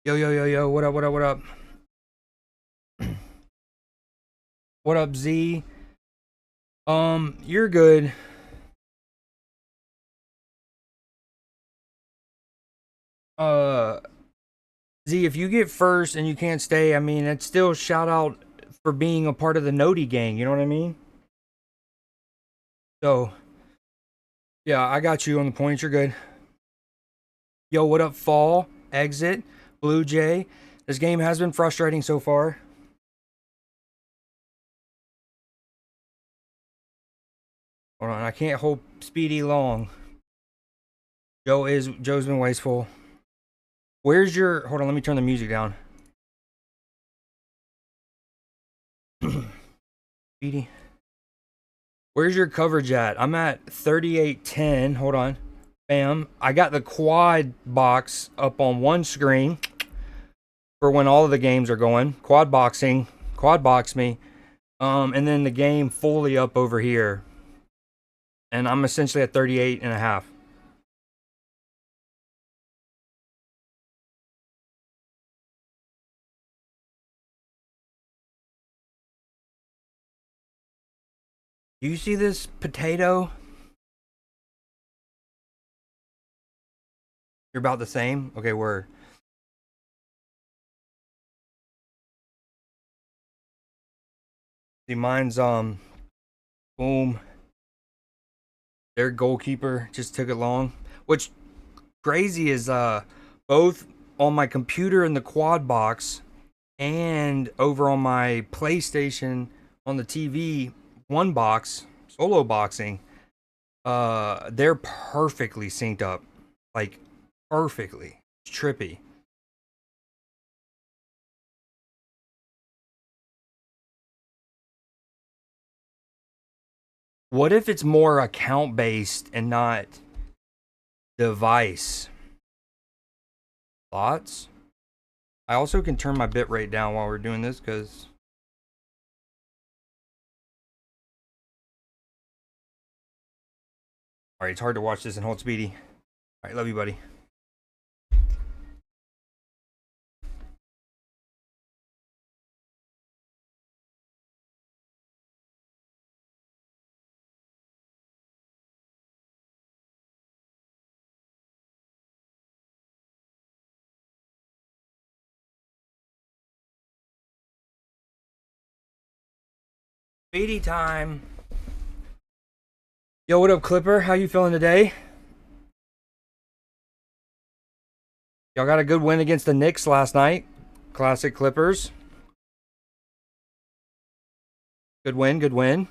Yo, yo, yo, yo, what up, what up, what up? What up, Z? You're good. Uh, Z, if you get first and you can't stay, I mean, it's still shout out for being a part of the Noti gang, you know what I mean? So, yeah, I got you on the points, you're good. Yo, what up, Fall? Exit, Blue Jay. This game has been frustrating so far. Hold on, I can't hold Speedy long. Joe's been wasteful. Where's your hold on, let me turn the music down. Speedy. Where's your coverage at? I'm at 3810. Hold on. Bam. I got the quad box up on one screen for when all of the games are going. Quad boxing. Quad box me. And then the game fully up over here. And I'm essentially at 38 and a half. Do you see this potato? You're about the same? Okay, word. See, mine's, boom. Their goalkeeper just took it long. Which, crazy is, both on my computer in the quad box and over on my PlayStation on the TV, one box, solo boxing, they're perfectly synced up. Like, perfectly. It's trippy. What if it's more account based and not device? Thoughts? I also can turn my bit rate down while we're doing this because alright, it's hard to watch this and hold speedy. Alright, love you, buddy. Speedy time. Yo, what up, Clipper? How you feeling today? Y'all got a good win against the Knicks last night. Classic Clippers. Good win, good win.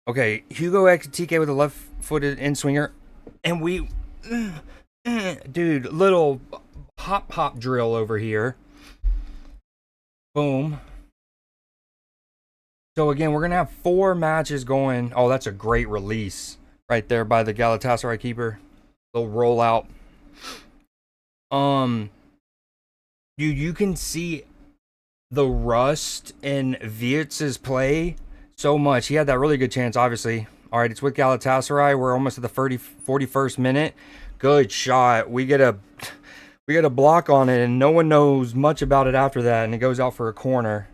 Okay, Hugo X TK with a left-footed in swinger, and we, dude, little hop drill over here. Boom. So again, we're gonna have 4 matches going. Oh, that's a great release right there by the Galatasaray keeper. Little rollout. You can see the rust in Vietz's play so much. He had that really good chance, obviously. All right, it's with Galatasaray. We're almost at the 41st minute. Good shot. We get a block on it, and no one knows much about it after that, and it goes out for a corner.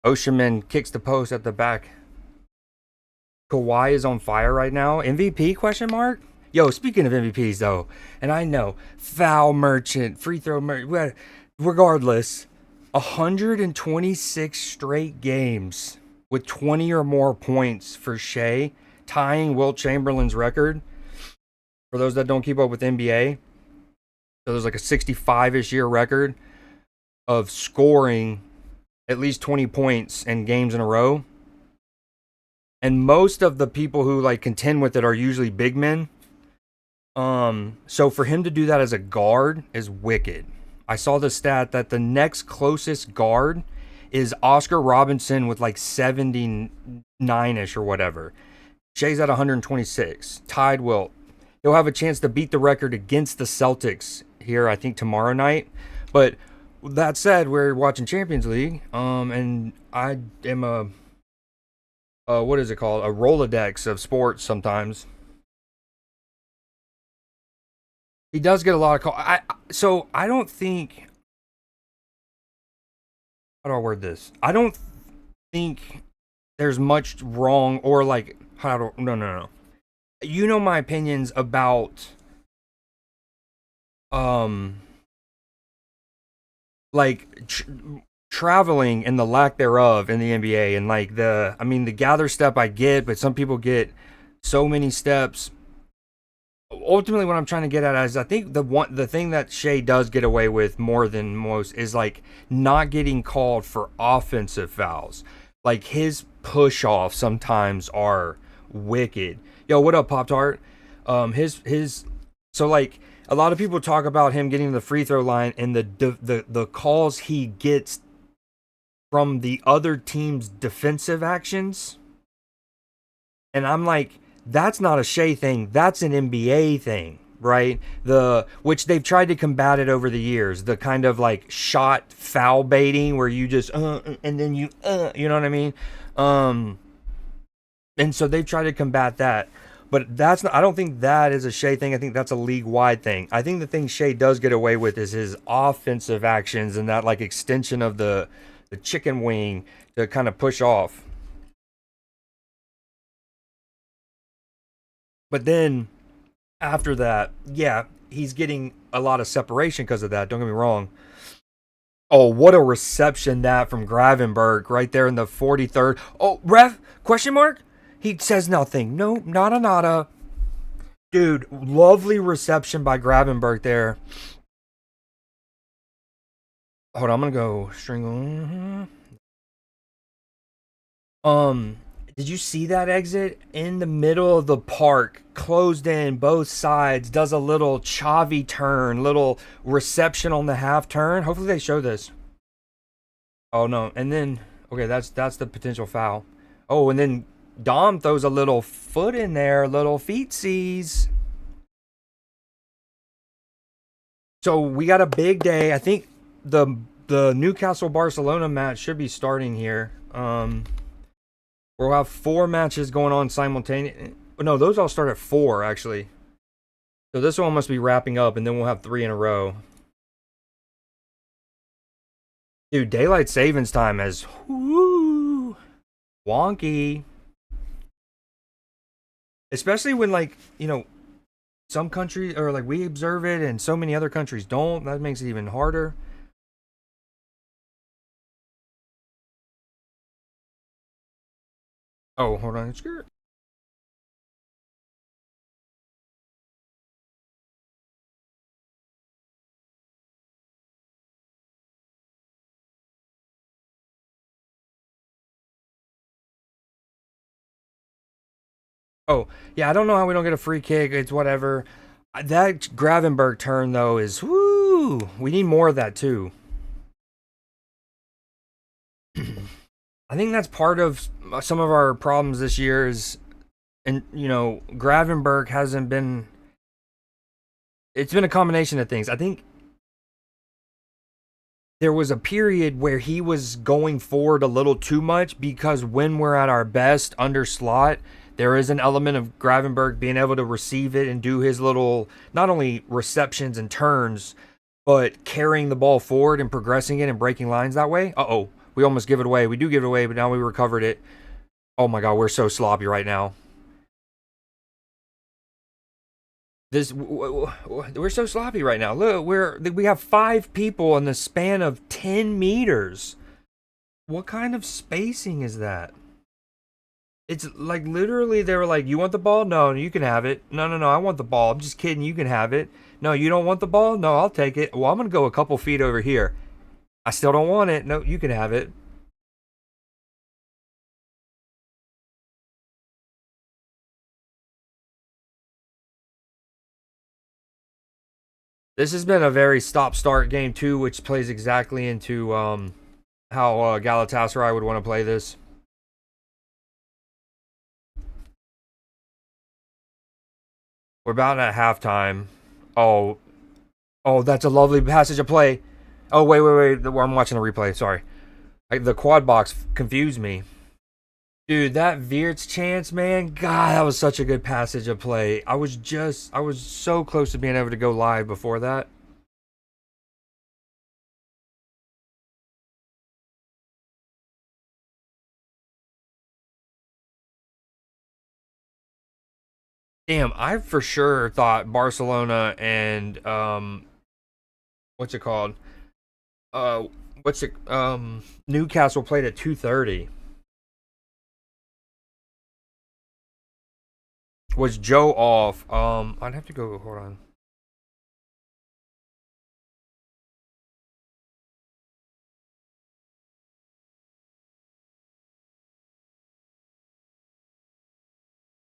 Osherman kicks the post at the back. Kawhi is on fire right now. MVP question mark? Yo, speaking of MVPs though, and I know foul merchant, free throw merchant, regardless, 126 straight games with 20 or more points for Shea, tying Wilt Chamberlain's record. For those that don't keep up with NBA, so there's like a 65-ish year record of scoring at least 20 points in games in a row. And most of the people who like contend with it are usually big men. So for him to do that as a guard is wicked. I saw the stat that the next closest guard is Oscar Robinson with like 79-ish or whatever. Shea's at 126. Tied Wilt. He'll have a chance to beat the record against the Celtics here, I think, tomorrow night. But that said, we're watching Champions League. And I am a what is it called? A Rolodex of sports sometimes. He does get a lot of call. So I don't think. How do I word this? I don't think there's much wrong or like how do no. You know my opinions about um like traveling and the lack thereof in the NBA and like the gather step I get, but some people get so many steps. Ultimately what I'm trying to get at is I think the thing that Shea does get away with more than most is like not getting called for offensive fouls. Like his push offs sometimes are wicked. Yo, what up, Pop Tart? His so like a lot of people talk about him getting to the free throw line and the calls he gets from the other team's defensive actions. And I'm like, that's not a Shea thing. That's an NBA thing, right? Which they've tried to combat it over the years. The kind of like shot foul baiting where you just and then you know what I mean? And so they've tried to combat that. But that's not. I don't think that is a Shea thing. I think that's a league-wide thing. I think the thing Shea does get away with is his offensive actions and that like extension of the chicken wing to kind of push off. But then after that, yeah, he's getting a lot of separation because of that. Don't get me wrong. Oh, what a reception that from Gravenberg right there in the 43rd. Oh, ref? Question mark? He says nothing. No, nada. Dude, lovely reception by Gravenberg there. Hold on, I'm gonna go string. Did you see that exit in the middle of the park, closed in both sides, does a little Chavi turn, little reception on the half turn? Hopefully they show this. Oh no, and then okay, that's the potential foul. Oh, and then Dom throws a little foot in there, little feetsies. So we got a big day. I think the Newcastle Barcelona match should be starting here. We'll have 4 matches going on simultaneously. No, those all start at 4 actually. So this one must be wrapping up, and then we'll have 3 in a row. Dude, daylight savings time is wonky. Especially when like, some countries or like we observe it and so many other countries don't. That makes it even harder. Oh, hold on. Skirt. Oh, yeah, I don't know how we don't get a free kick. It's whatever. That Gravenberg turn, though, is whoo. We need more of that, too. I think that's part of some of our problems this year is, and, Gravenberg hasn't been. It's been a combination of things. I think there was a period where he was going forward a little too much because when we're at our best under slot, there is an element of Gravenberg being able to receive it and do his little, not only receptions and turns, but carrying the ball forward and progressing it and breaking lines that way. Uh-oh, we almost give it away. We do give it away, but now we recovered it. Oh my God, we're so sloppy right now. We're so sloppy right now. Look, we have 5 people in the span of 10 meters. What kind of spacing is that? It's like literally they were like, "You want the ball? No, you can have it. No, I want the ball. I'm just kidding. You can have it. No, you don't want the ball? No, I'll take it. Well, I'm gonna go a couple feet over here. I still don't want it. No, you can have it." This has been a very stop-start game too, which plays exactly into how Galatasaray would want to play this. We're about at halftime. Oh, that's a lovely passage of play. Oh, wait. I'm watching the replay. Sorry. The quad box confused me. Dude, that Wirtz chance, man. God, that was such a good passage of play. I was so close to being able to go live before that. Damn, I for sure thought Barcelona and what's it called? Uh what's it Newcastle played at 2:30. Was Joe off? I'd have to go hold on.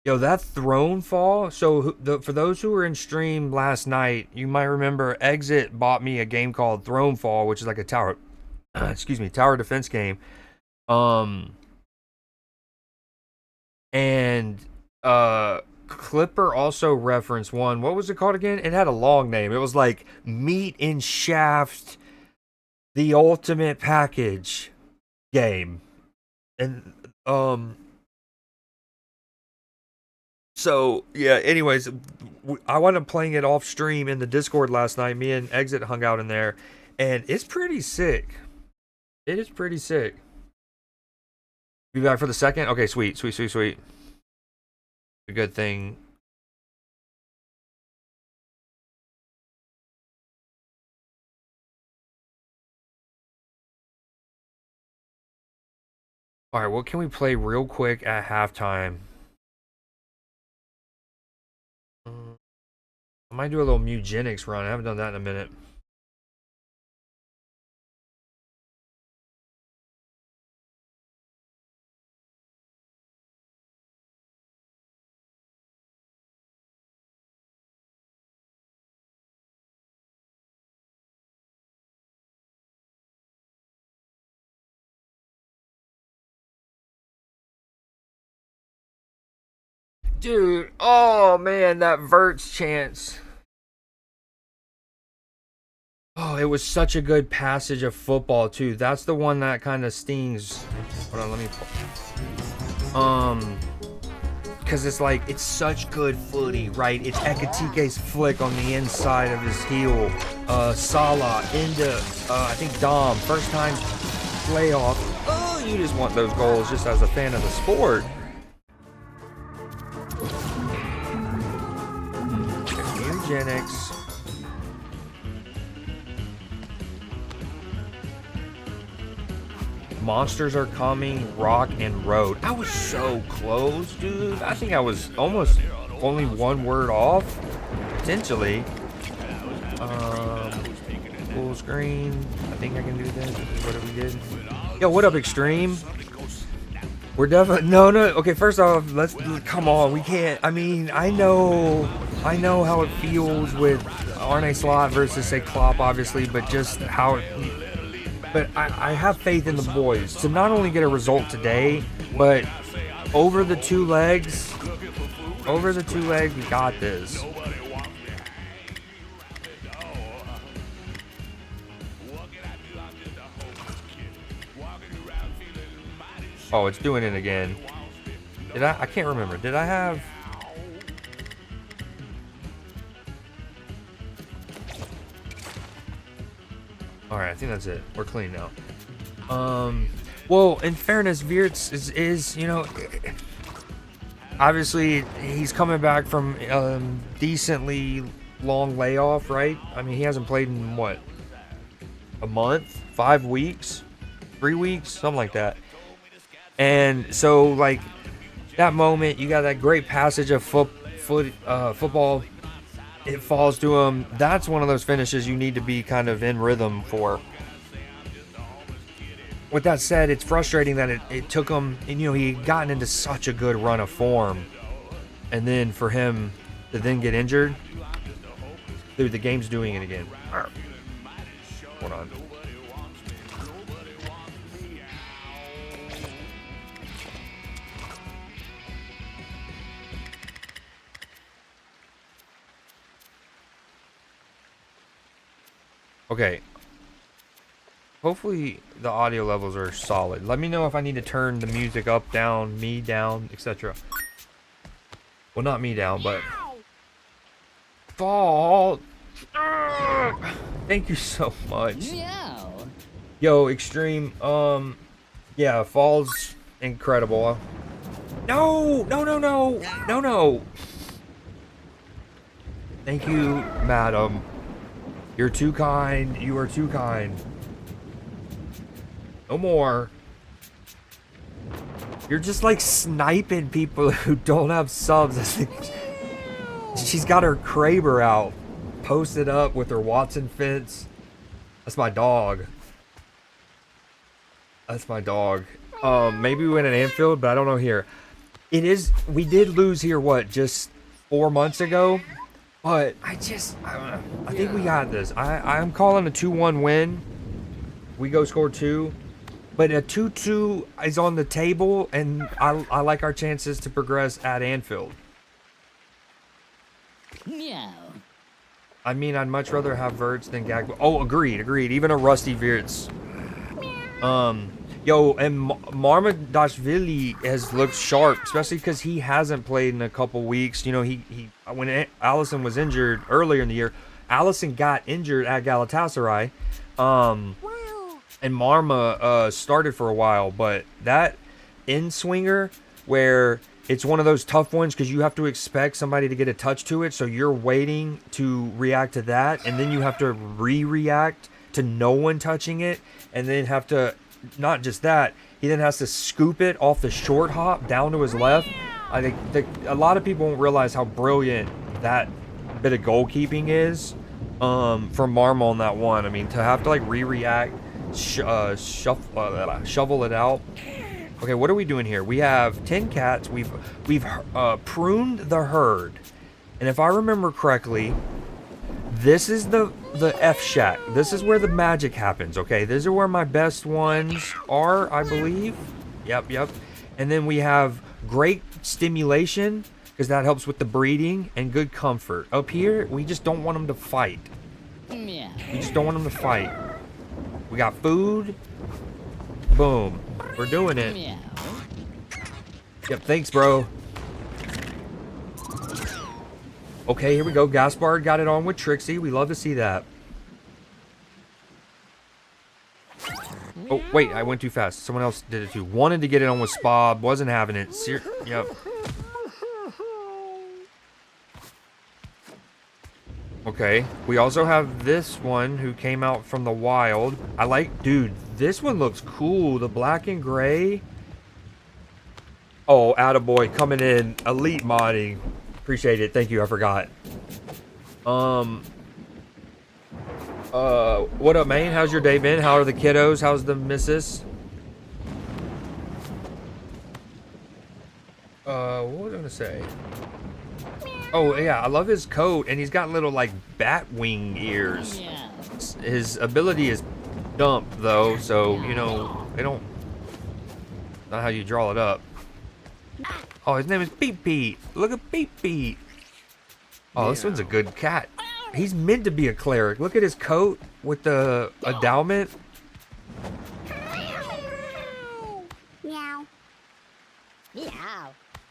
Yo, that throne fall. So for those who were in stream last night, you might remember Exit bought me a game called Throne Fall, which is like a tower, excuse me, tower defense game. Um, and Clipper also referenced one. What was it called again? It had a long name. It was like Meat and Shaft, the Ultimate Package game, and So yeah. Anyways, I wound up playing it off stream in the Discord last night. Me and Exit hung out in there, and it's pretty sick. It is pretty sick. Be back for the second. Okay, sweet, sweet, sweet, sweet. A good thing. All right, what can we play real quick at halftime? I might do a little Mewgenics run. I haven't done that in a minute. Dude, oh man, that Verts chance. Oh, it was such a good passage of football too. That's the one that kind of stings. Hold on, let me. Because it's like it's such good footy, right? It's Ekatike's flick on the inside of his heel. Salah into I think Dom first time playoff. Oh, you just want those goals just as a fan of the sport. Eugenics. Monsters are coming, rock and road. I was so close, dude. I think I was almost only one word off, potentially. Full screen. I think I can do this. This is what we did. Yo, what up, Extreme? We're definitely no. Okay, first off, let's come on. We can't. I mean, I know how it feels with Arne Slot versus say Klopp, obviously, but just how. But I have faith in the boys to not only get a result today, but over the two legs, we got this. Oh, it's doing it again. Did I can't remember. Did I have... Alright, I think that's it. We're clean now. Well, in fairness, Wirtz is you know, obviously he's coming back from decently long layoff, right? I mean, he hasn't played in what, a month, 5 weeks, 3 weeks, something like that. And so, like, that moment, you got that great passage of football. It falls to him. That's one of those finishes you need to be kind of in rhythm for. With that said, it's frustrating that it took him, and you know, he had gotten into such a good run of form, and then for him to then get injured. Dude, the game's doing it again. Hold on. Okay. hopefully the audio levels are solid. Let me know if I need to turn the music up, down, me down, etc. Well, not me down, but fall. Thank you so much. Yo, extreme. Yeah, fall's incredible. No, no, no, no, no, no. Thank you, madam. You're too kind. You are too kind. No more. You're just like sniping people who don't have subs. I think she's got her Kraber out, posted up with her Watson fence. That's my dog. That's my dog. Maybe we went at Anfield, but I don't know here. It is. We did lose here. What? Just 4 months ago. But I don't know. I think we got this. I'm calling a 2-1 win. We go score 2. But a 2-2 is on the table, and I like our chances to progress at Anfield. Meow. I mean, I'd much rather have Verts than Gag. Oh, agreed. Even a rusty Verts. Yo, and Marmadashvili has looked sharp, especially because he hasn't played in a couple weeks. You know, when Allison was injured earlier in the year, Allison got injured at Galatasaray. And Marma started for a while, but that in-swinger where it's one of those tough ones because you have to expect somebody to get a touch to it, so you're waiting to react to that, and then you have to re-react to no one touching it, and then have to, not just that, he then has to scoop it off the short hop down to his left. I think a lot of people won't realize how brilliant that bit of goalkeeping is from Marma on that one. I mean, to have to like re-react, shovel it out. Okay, what are we doing here? We have 10 cats. We've pruned the herd, and if I remember correctly, this is the F shack. This is where the magic happens. Okay, these are where my best ones are, I believe. Yep. And then we have great stimulation because that helps with the breeding, and good comfort. Up here, we just don't want them to fight. We just don't want them to fight. We got food. Boom. We're doing it. Yep, thanks, bro. Okay, here we go. Gaspard got it on with Trixie. We love to see that. Oh, wait, I went too fast. Someone else did it too. Wanted to get it on with Spob. Wasn't having it. Yep. Okay, we also have this one who came out from the wild. Dude, this one looks cool. The black and gray. Oh, attaboy, coming in. Elite modding. Appreciate it. Thank you. I forgot. What up, man? How's your day been? How are the kiddos? How's the missus? What was I gonna say? Oh, yeah, I love his coat, and he's got little, like, bat wing ears. His ability is dump, though, so, you know, they don't... Not how you draw it up. Oh, his name is Peep. Look at Peep. Oh, this one's a good cat. He's meant to be a cleric. Look at his coat with the endowment. Meow.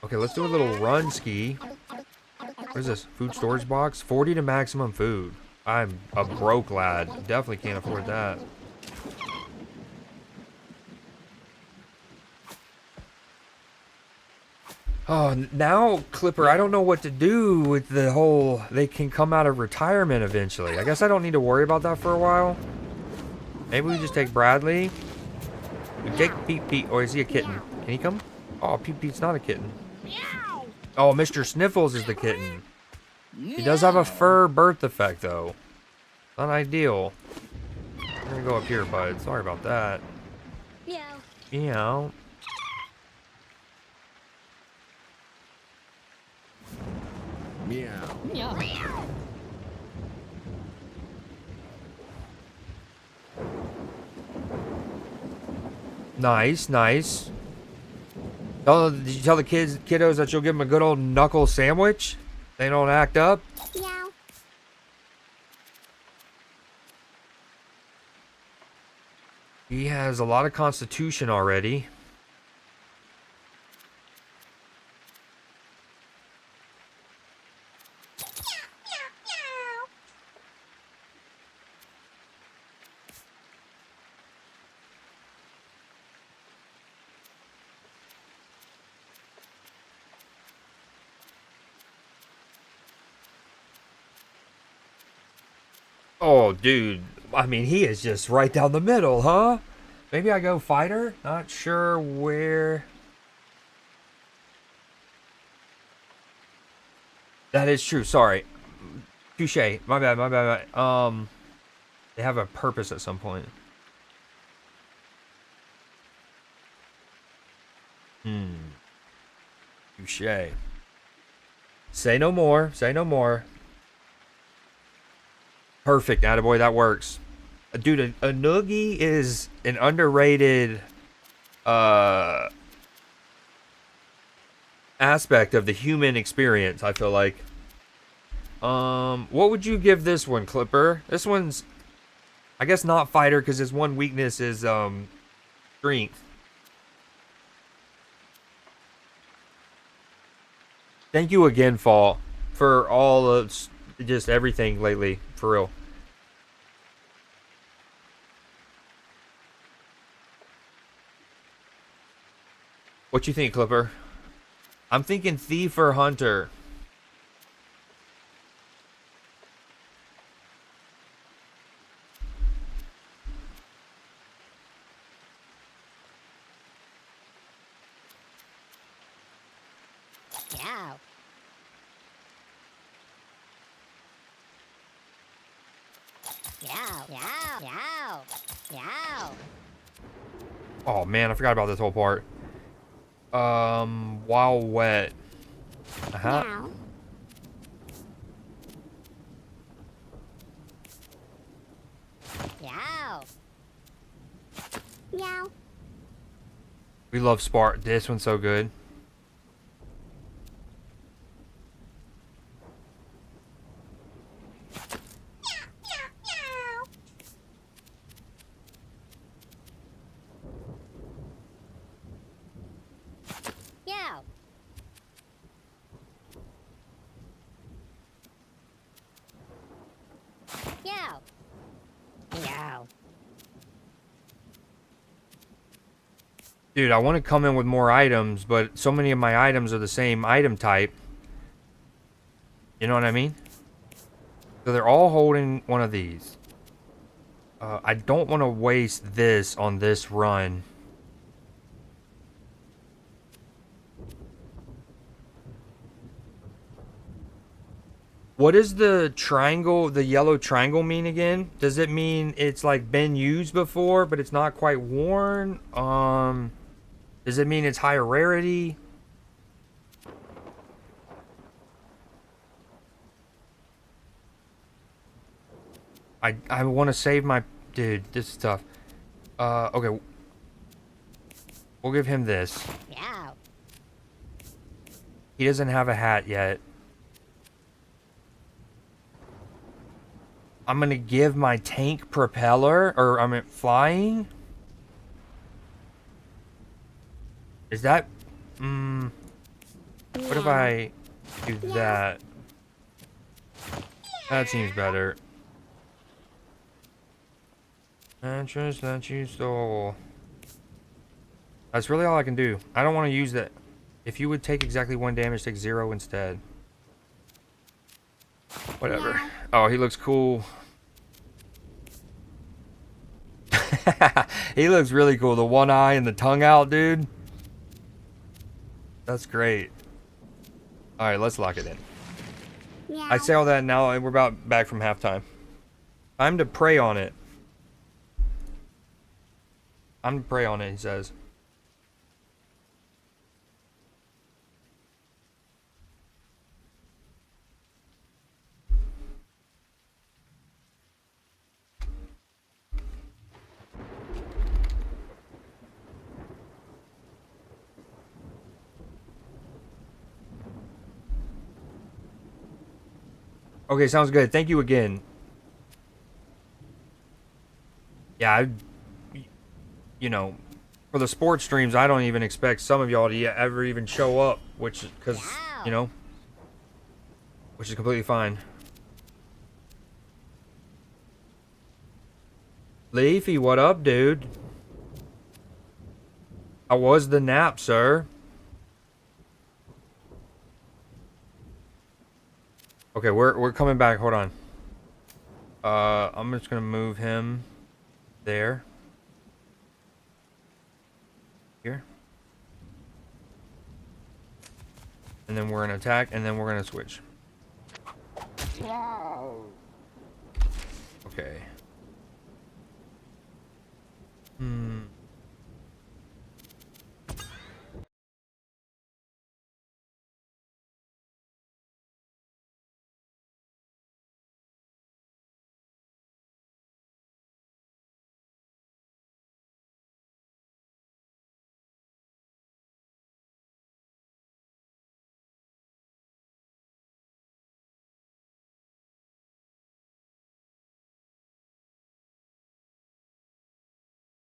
Okay, let's do a little run ski. What is this? Food storage box? 40 to maximum food. I'm a broke lad. Definitely can't afford that. Oh, now, Clipper, I don't know what to do with the whole... They can come out of retirement eventually. I guess I don't need to worry about that for a while. Maybe we just take Bradley. We take Peep. Or is he a kitten? Can he come? Oh, Peep's not a kitten. Oh, Mr. Sniffles is the kitten. He does have a fur birth effect, though. Not ideal. We're gonna go up here, bud. Sorry about that. Meow. Nice. Oh, did you tell the kiddos that you'll give them a good old knuckle sandwich? They don't act up? He has a lot of constitution already. Oh, dude. I mean, he is just right down the middle, huh? Maybe I go fighter? Not sure where. That is true. Sorry. Touche. My bad, my bad, my bad. They have a purpose at some point. Touche. Say no more. Say no more. Perfect, attaboy. That works. Dude, a noogie is an underrated aspect of the human experience, I feel like. What would you give this one, Clipper? This one's, I guess, not fighter because his one weakness is strength. Thank you again, Fall, for all of just everything lately, for real. What you think, Clipper? I'm thinking thief or hunter. Yow. Yow. Yow. Yow. Yow. Oh man, I forgot about this whole part. While wet. Meow. Yow. Meow. We love Spark. This one's so good. Yow. Yow. Yow. Dude, I want to come in with more items, but so many of my items are the same item type. You know what I mean? So they're all holding one of these. I don't want to waste this on this run. What does the triangle, the yellow triangle mean again? Does it mean it's like been used before, but it's not quite worn? Does it mean it's higher rarity? I want to save my... Dude, this is tough. Okay. We'll give him this. Yow. He doesn't have a hat yet. I'm gonna give my tank propeller, or I mean flying. Is that... what if I do that? That seems better. Interest that you stole. That's really all I can do. I don't want to use that. If you would take exactly 1 damage, take 0 instead. Whatever. Yeah. Oh, he looks cool. He looks really cool. The one eye and the tongue out, dude. That's great. Alright, let's lock it in. Meow. I say all that now, and we're about back from halftime. Time to prey on it. I'm to prey on it, he says. Okay, sounds good. Thank you again. Yeah, you know, for the sports streams, I don't even expect some of y'all to ever even show up, which, because, you know, which is completely fine. Leafy, what up, dude? How was the nap, sir? Okay, we're coming back. Hold on. I'm just gonna move him there. Here. And then we're gonna attack, and then we're gonna switch. Okay.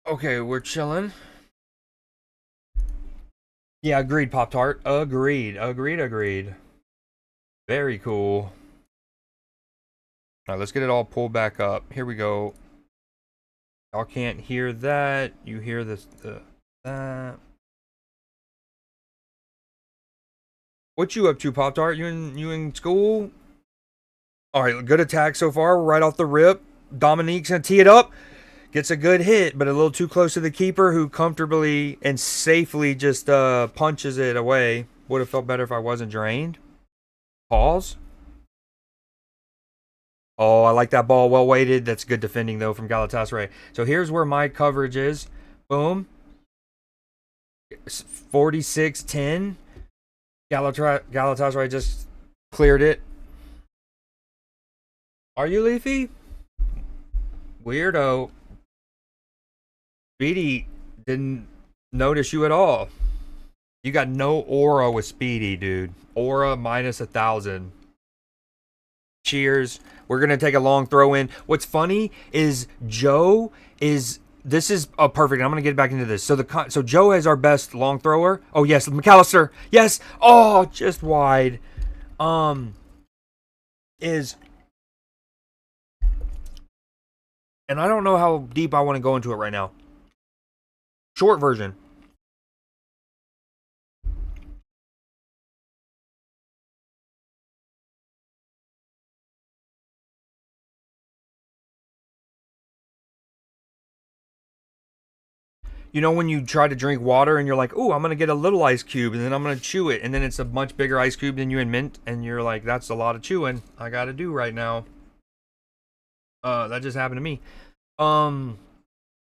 Okay, we're chilling. Yeah, agreed, Pop Tart. Agreed. Very cool. Alright, let's get it all pulled back up. Here we go. Y'all can't hear that. You hear this that. What you up to, Pop Tart? You in school? Alright, good attack so far. We're right off the rip. Dominique's gonna tee it up. Gets a good hit, but a little too close to the keeper, who comfortably and safely just punches it away. Would have felt better if I wasn't drained. Pause. Oh, I like that ball. Well weighted. That's good defending, though, from Galatasaray. So here's where my coverage is. Boom. 46-10. Galatasaray just cleared it. Are you Leafy? Weirdo. Speedy didn't notice you at all. You got no aura with Speedy, dude. Aura minus 1,000. Cheers. We're going to take a long throw in. What's funny is Joe is... This is perfect. I'm going to get back into this. So Joe is our best long thrower. Oh, yes. McAllister. Yes. Oh, just wide. Is... And I don't know how deep I want to go into it right now. Short version. You know when you try to drink water and you're like, "Ooh, I'm gonna get a little ice cube and then I'm gonna chew it, and then it's a much bigger ice cube than you in mint, and you're like, that's a lot of chewing I gotta do right now." That just happened to me.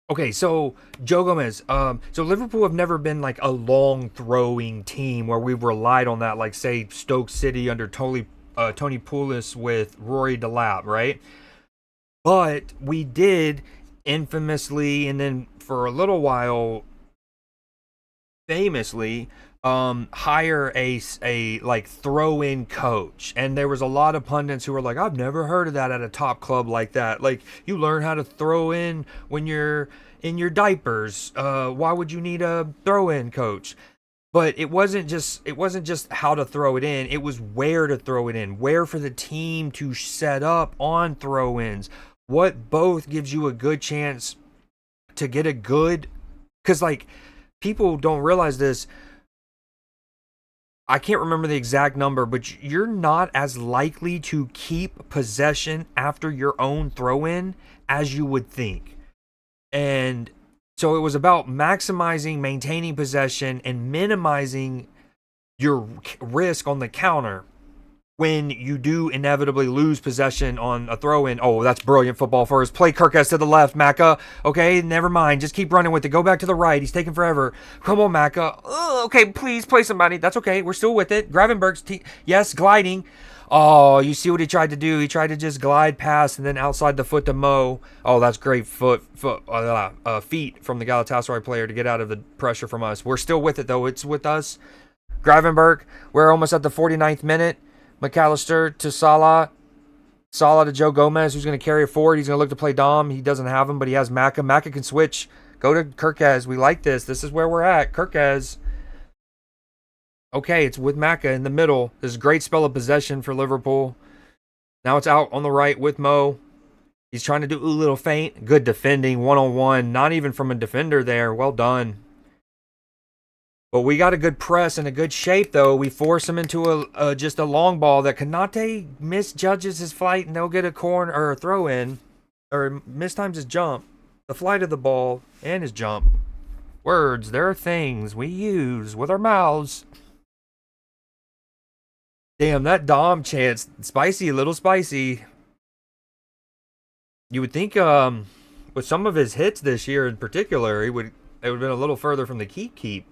Okay, so Joe Gomez. So Liverpool have never been like a long throwing team where we've relied on that, like say Stoke City under Tony Pulis with Rory Delap, right? But we did infamously, and then for a little while, famously, hire a like throw-in coach, and there was a lot of pundits who were like, I've never heard of that at a top club like that. Like, you learn how to throw in when you're in your diapers. Why would you need a throw-in coach? But it wasn't just how to throw it in, it was where to throw it in, where for the team to set up on throw-ins, what both gives you a good chance to get a good, because like people don't realize this. I can't remember the exact number, but you're not as likely to keep possession after your own throw-in as you would think. And so it was about maximizing, maintaining possession, and minimizing your risk on the counter when you do inevitably lose possession on a throw-in. Oh, that's brilliant football first. Play Kirkes to the left, Macca. Okay, never mind. Just keep running with it. Go back to the right. He's taking forever. Come on, Macca. Okay, please play somebody. That's okay. We're still with it. Gravenberg's yes, gliding. Oh, you see what he tried to do? He tried to just glide past and then outside the foot to Mo. Oh, that's great feet from the Galatasaray player to get out of the pressure from us. We're still with it, though. It's with us. Gravenberg, we're almost at the 49th minute. McAllister to Salah. Salah to Joe Gomez, who's going to carry it forward. He's going to look to play Dom. He doesn't have him, but he has Macca. Macca can switch. Go to Kirkaz. We like this. This is where we're at. Kirkaz. Okay, it's with Maka in the middle. This is a great spell of possession for Liverpool. Now it's out on the right with Mo. He's trying to do a little feint. Good defending, one-on-one. Not even from a defender there. Well done. But we got a good press and a good shape, though. We force him into just a long ball that Konate misjudges his flight, and they'll get a corner or a throw in, or mistimes his jump. The flight of the ball and his jump. Words, there are things we use with our mouths. Damn, that Dom chance, spicy, a little spicy. You would think with some of his hits this year in particular, it would have been a little further from the keep.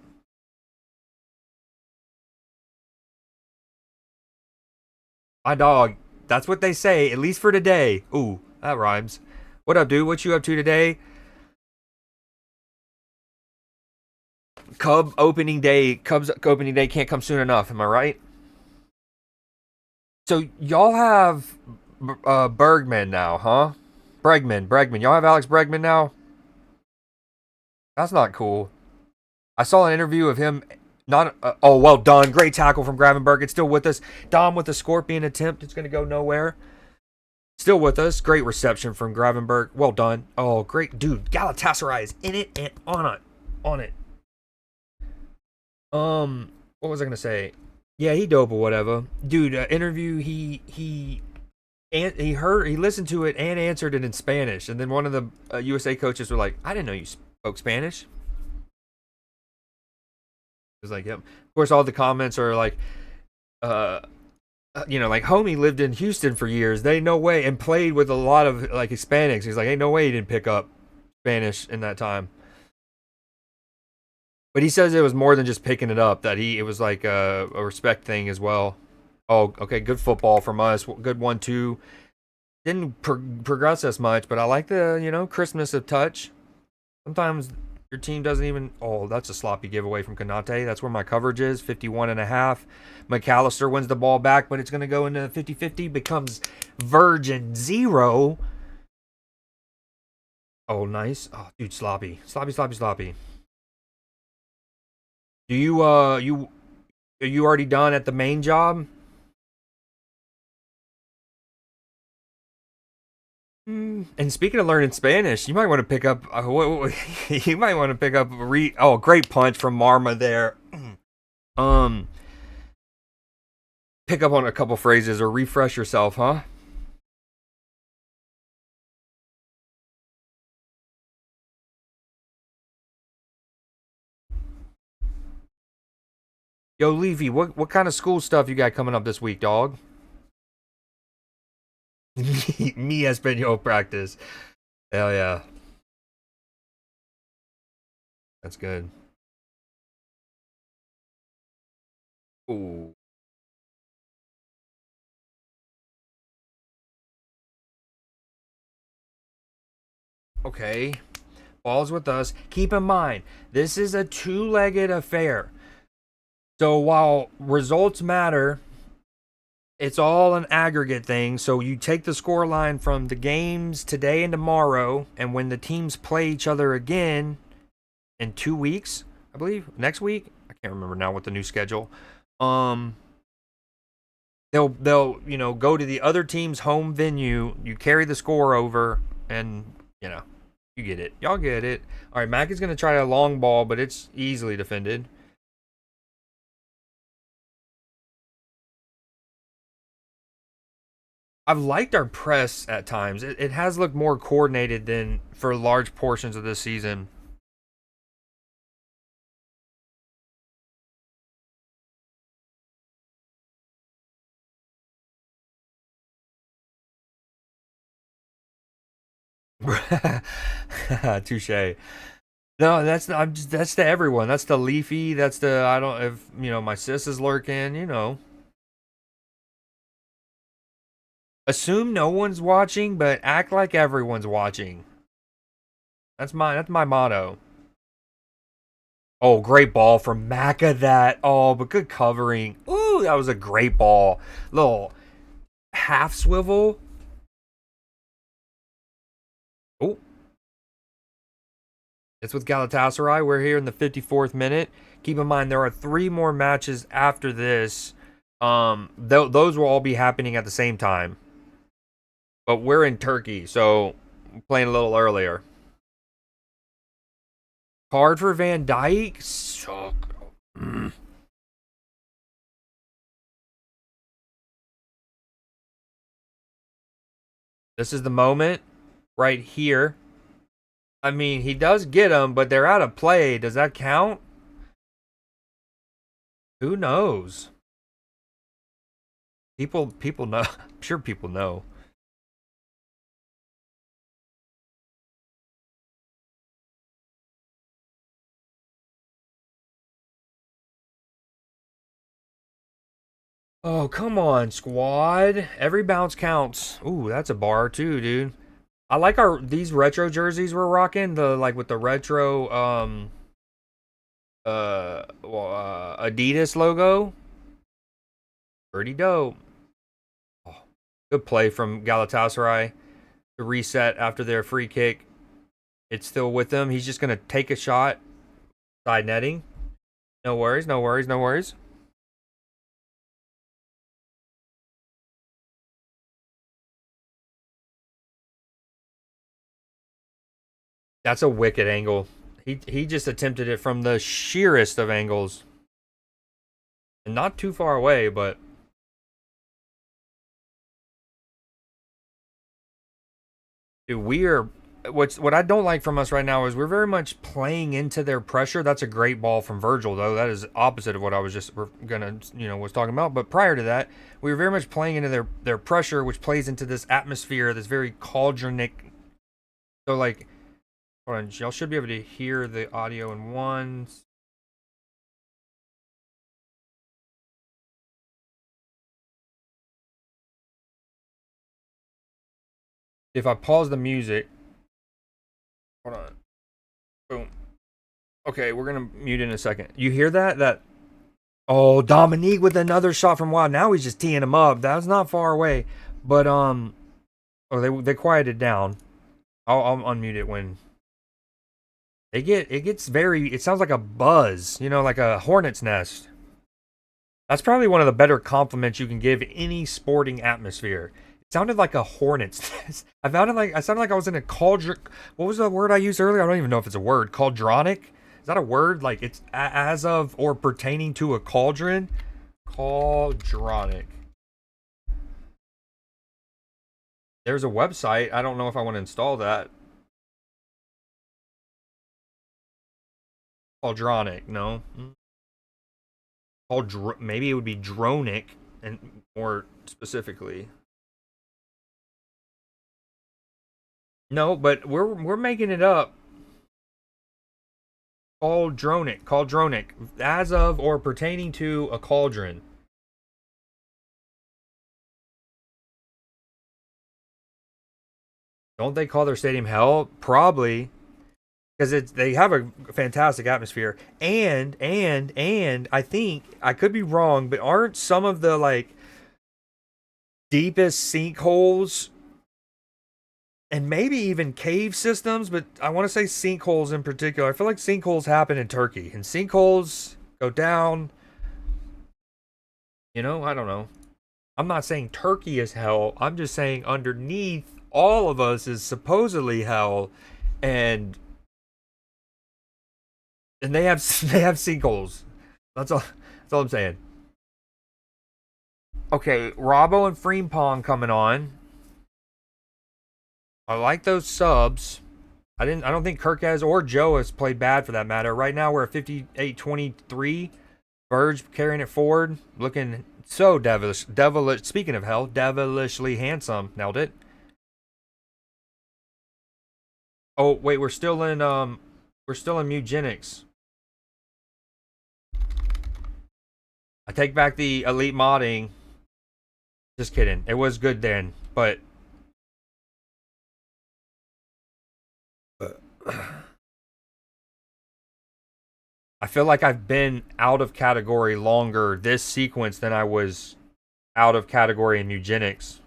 My dog, that's what they say, at least for today. Ooh, that rhymes. What up, dude? What you up to today? Cubs opening day can't come soon enough, am I right? So y'all have Bergman now, huh? Bregman. Y'all have Alex Bregman now? That's not cool. I saw an interview of him. Oh, well done. Great tackle from Gravenberg. It's still with us. Dom with the scorpion attempt. It's going to go nowhere. Still with us. Great reception from Gravenberg. Well done. Oh, great. Dude, Galatasaray is in it and on it. What was I going to say? Yeah, he dope or whatever. Dude, interview, he listened to it and answered it in Spanish. And then one of the USA coaches were like, I didn't know you spoke Spanish. It was like, yep. Of course, all the comments are like, like homie lived in Houston for years. They no way, and played with a lot of like Hispanics. He's like, ain't no way he didn't pick up Spanish in that time. But he says it was more than just picking it up. That it was like a respect thing as well. Oh, okay, good football from us. Good 1-2. Didn't progress as much, but I like the crispness of touch. Sometimes your team doesn't even. Oh, that's a sloppy giveaway from Konate. That's where my coverage is, 51.5. McAllister wins the ball back, but it's going to go into 50-50. Becomes Virgin 0. Oh, nice. Oh, dude, sloppy. Do you are you already done at the main job? And speaking of learning Spanish, you might want to pick up. You might want to pick up. Great punch from Marma there. Pick up on a couple phrases or refresh yourself, huh? Yo, Leafy, what kind of school stuff you got coming up this week, dog? Me Espanol practice. Hell yeah. That's good. Ooh. Okay. Ball's with us. Keep in mind, this is a two-legged affair. So while results matter, it's all an aggregate thing. So you take the score line from the games today and tomorrow, and when the teams play each other again in 2 weeks, I believe, next week, I can't remember now what the new schedule. They'll go to the other team's home venue. You carry the score over, and you get it. Y'all get it. All right, Mack is going to try a long ball, but it's easily defended. I've liked our press at times. It has looked more coordinated than for large portions of this season. Touche. No, that's to everyone. That's the Leafy. That's the if my sis is lurking. Assume no one's watching, but act like everyone's watching. That's my motto. Oh, great ball from Maka that. Oh, but good covering. Ooh, that was a great ball. Little half swivel. Oh. It's with Galatasaray. We're here in the 54th minute. Keep in mind, there are 3 more matches after this. Those will all be happening at the same time. But we're in Turkey, so we're playing a little earlier. Card for Van Dijk? So... This is the moment right here. I mean, he does get them, but they're out of play. Does that count? Who knows? People know. I'm sure people know. Oh, come on, squad. Every bounce counts. Ooh, that's a bar too, dude. I like these retro jerseys we're rocking, with the retro Adidas logo. Pretty dope. Oh, good play from Galatasaray to reset after their free kick. It's still with them. He's just gonna take a shot. Side netting. No worries, no worries, no worries. That's a wicked angle. He just attempted it from the sheerest of angles. And not too far away, but dude, what I don't like from us right now is we're very much playing into their pressure. That's a great ball from Virgil, though. That is opposite of what I was just was talking about. But prior to that, we were very much playing into their pressure, which plays into this atmosphere, this very cauldronic. So like, hold on, y'all should be able to hear the audio in one. If I pause the music, hold on, boom. Okay, we're gonna mute in a second. You hear that? Oh, Dominique with another shot from Wild. Now he's just teeing him up. That was not far away, but they quieted down. I'll unmute it when it gets very. It sounds like a buzz, like a hornet's nest. That's probably one of the better compliments you can give any sporting atmosphere. It sounded like a hornet's nest. I sounded like I was in a cauldron. What was the word I used earlier? I don't even know if it's a word. Cauldronic. Is that a word? Like it's as of or pertaining to a cauldron? Cauldronic. There's a website. I don't know if I want to install that. Cauldronic, no. Maybe it would be dronic, and more specifically. No, but we're making it up. Cauldronic, as of or pertaining to a cauldron. Don't they call their stadium hell? Probably, because they have a fantastic atmosphere, and I think I could be wrong, but aren't some of the deepest sinkholes and maybe even cave systems, but I want to say sinkholes in particular. I feel like sinkholes happen in Turkey, and sinkholes go down. I don't know. I'm not saying Turkey is hell. I'm just saying underneath all of us is supposedly hell, and they have sinkholes. That's all I'm saying. Okay, Robbo and Frimpong coming on. I like those subs. I don't think Kirkaz or Joe has played bad for that matter. Right now we're at 58-23. Verge carrying it forward, looking so devilish. Speaking of hell, devilishly handsome. Nailed it. Oh wait, we're still in Mewgenics. I take back the elite modding. Just kidding. It was good then, but I feel like I've been out of category longer this sequence than I was out of category in Mewgenics.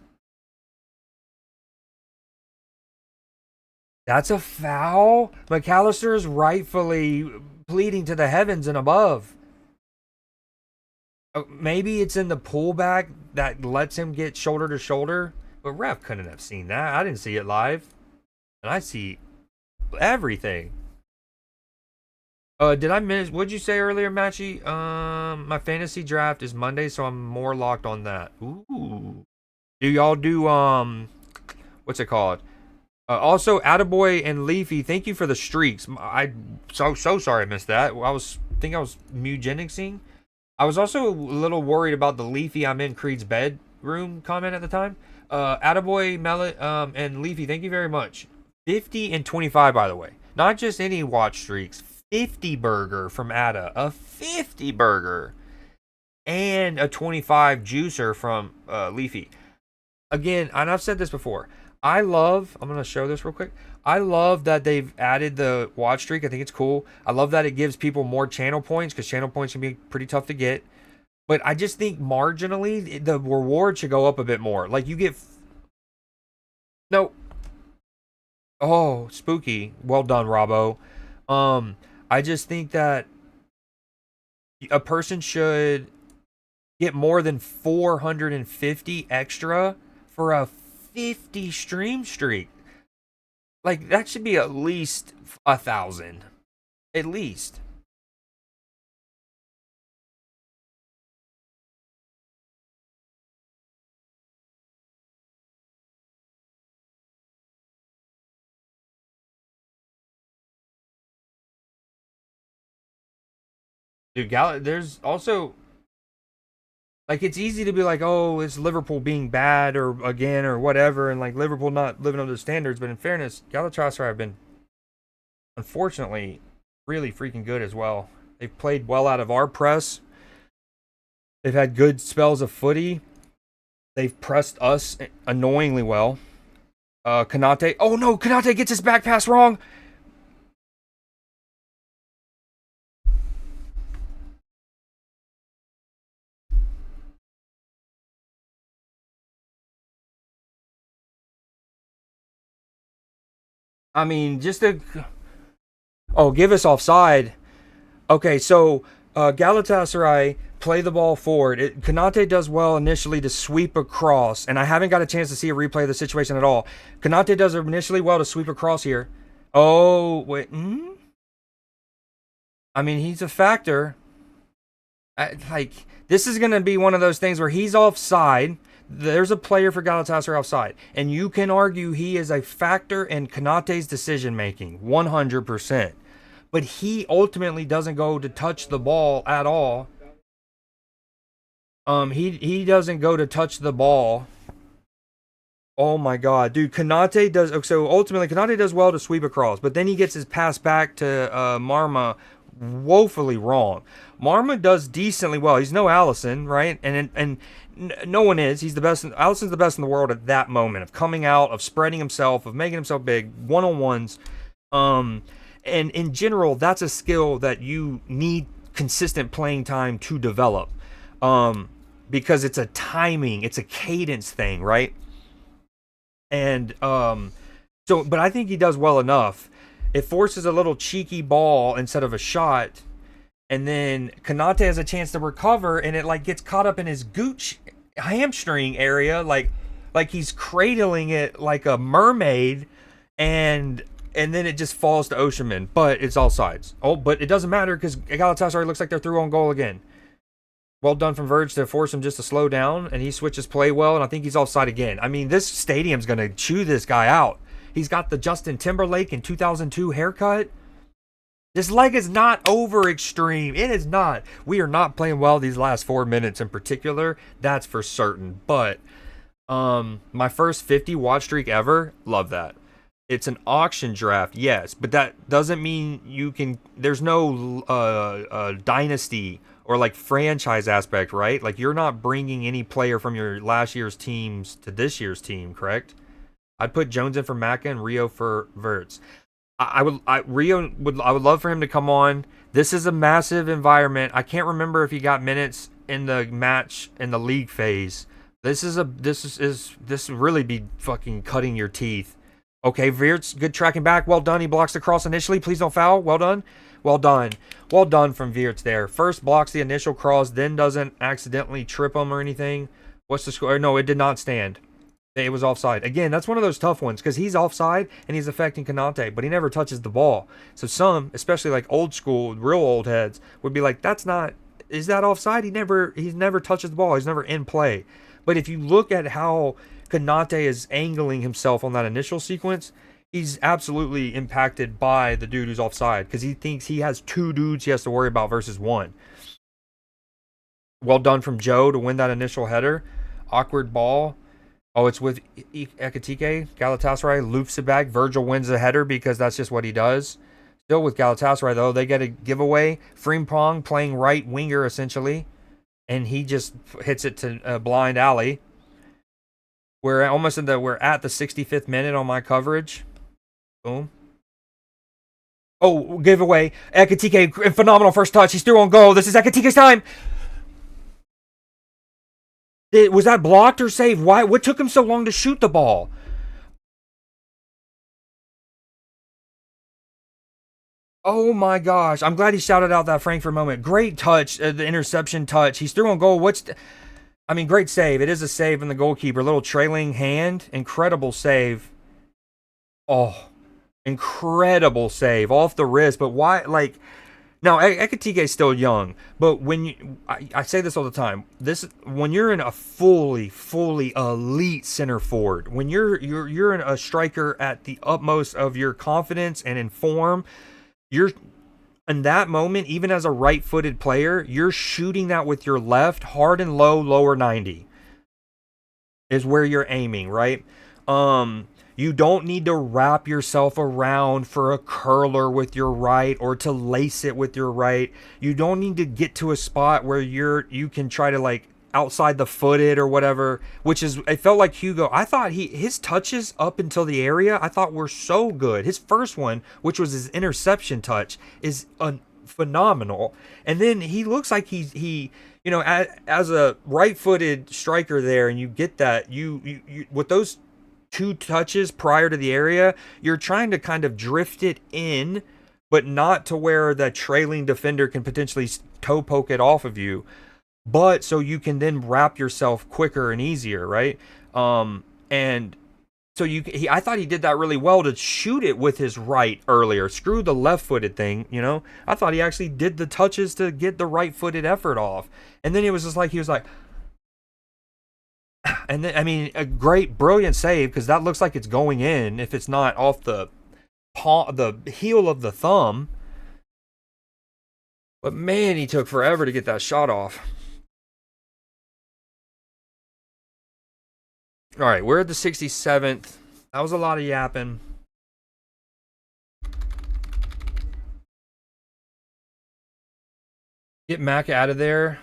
That's a foul. McAllister is rightfully pleading to the heavens and above. Maybe it's in the pullback that lets him get shoulder to shoulder, but ref couldn't have seen that. I didn't see it live, and I see everything. Did I miss? What'd you say earlier, Matchy? My fantasy draft is Monday, so I'm more locked on that. Ooh. Do y'all do what's it called? Also, Attaboy and Leafy, thank you for the streaks. I so sorry I missed that. I was Mewgenicsing. I was also a little worried about the Leafy I'm in Creed's bedroom comment at the time. Attaboy, Mellet, and Leafy, thank you very much. 50 and 25, by the way. Not just any watch streaks. 50 burger from Atta. A 50 burger. And a 25 juicer from Leafy. Again, and I've said this before. I'm going to show this real quick. I love that they've added the watch streak. I think it's cool. I love that it gives people more channel points because channel points can be pretty tough to get. But I just think marginally, the reward should go up a bit more. Like you get... No. Oh, spooky. Well done, Robbo. I just think that a person should get more than 450 extra for a 50 stream streak. Like that should be at least 1,000. At least. Dude, there's also like it's easy to be like, oh, it's Liverpool being bad or again or whatever, and like Liverpool not living up to the standards. But in fairness, Galatasaray have been unfortunately really freaking good as well. They've played well out of our press. They've had good spells of footy. They've pressed us annoyingly well. Konate. Oh no, Konate gets his back pass wrong. I mean, just to... Oh, give us offside. Okay, so Galatasaray play the ball forward. Konate does well initially to sweep across, and I haven't got a chance to see a replay of the situation at all. Konate does initially well to sweep across here. Oh, wait. I mean, he's a factor. This is going to be one of those things where he's offside. There's a player for Galatasaray offside, and you can argue he is a factor in Konate's decision making, 100%. But he ultimately doesn't go to touch the ball at all. He doesn't go to touch the ball. Oh my god, dude, Konate does... So ultimately, Konate does well to sweep across, but then he gets his pass back to Marma woefully wrong. Marma does decently well. He's no Allison, right? And no one is. He's the best. Allison's the best in the world at that moment of coming out, of spreading himself, of making himself big, one-on-ones. And in general, that's a skill that you need consistent playing time to develop. Because it's a timing, it's a cadence thing, right? And but I think he does well enough. It forces a little cheeky ball instead of a shot, and then Konate has a chance to recover, and it like gets caught up in his gooch hamstring area, like he's cradling it like a mermaid, and then it just falls to Oceanman, but it's all sides. Oh, but it doesn't matter because Galatasaray looks like they're through on goal again. Well done from Verge to force him just to slow down, and he switches play well, and I think he's offside again. I mean, this stadium's going to chew this guy out. He's got the Justin Timberlake in 2002 haircut. This leg is not over extreme. It is not. We are not playing well these last 4 minutes in particular. That's for certain. But my first 50 watch streak ever, love that. It's an auction draft, yes, but that doesn't mean you can... There's no dynasty or like franchise aspect, right? Like you're not bringing any player from your last year's teams to this year's team, correct? I'd put Jones in for Macca and Rio for Verts. I would love for him to come on. This is a massive environment. I can't remember if he got minutes in the match in the league phase. This would really be fucking cutting your teeth. Okay, Wirtz, good tracking back. Well done. He blocks the cross initially. Please don't foul. Well done. Well done. Well done from Wirtz there. First blocks the initial cross, then doesn't accidentally trip him or anything. What's the score? No, it did not stand. It was offside. Again, that's one of those tough ones because he's offside and he's affecting Konate, but he never touches the ball. So some, especially like old school, real old heads, would be like, that's not, is that offside? He never touches the ball. He's never in play. But if you look at how Konate is angling himself on that initial sequence, he's absolutely impacted by the dude who's offside because he thinks he has two dudes he has to worry about versus one. Well done from Joe to win that initial header. Awkward ball. Oh, it's with Ekitike. Galatasaray loops it back. Virgil wins the header because that's just what he does. Still with Galatasaray, though, they get a giveaway. Frimpong playing right winger, essentially. And he just hits it to a blind alley. We're at the 65th minute on my coverage. Boom. Oh, giveaway. Ekitike, phenomenal first touch. He's through on goal. This is Ekitike's time. Was that blocked or saved? Why? What took him so long to shoot the ball? Oh my gosh. I'm glad he shouted out that Frankfurt moment. Great touch, the interception touch. He's through on goal. Great save. It is a save from the goalkeeper. Little trailing hand. Incredible save. Oh, incredible save. Off the wrist. But why, like... Now, Ekitike is still young, but I say this all the time. When you're in a fully elite center forward, when you're in a striker at the utmost of your confidence and in form, you're in that moment, even as a right-footed player, you're shooting that with your left, hard and low, lower 90 is where you're aiming, right? You don't need to wrap yourself around for a curler with your right or to lace it with your right. You don't need to get to a spot where you can try to like outside the footed or whatever, it felt like Hugo. I thought his touches up until the area I thought were so good. His first one, which was his interception touch, is phenomenal. And then he looks like he as a right-footed striker there, and you get that you with those two touches prior to the area, you're trying to kind of drift it in, but not to where the trailing defender can potentially toe poke it off of you, but so you can then wrap yourself quicker and easier, right? And so I thought he did that really well to shoot it with his right earlier. Screw the left-footed thing, I thought he actually did the touches to get the right-footed effort off, and then it was just like he was like. And then, a great, brilliant save because that looks like it's going in if it's not off the heel of the thumb. But man, he took forever to get that shot off. All right, we're at the 67th. That was a lot of yapping. Get Mac out of there.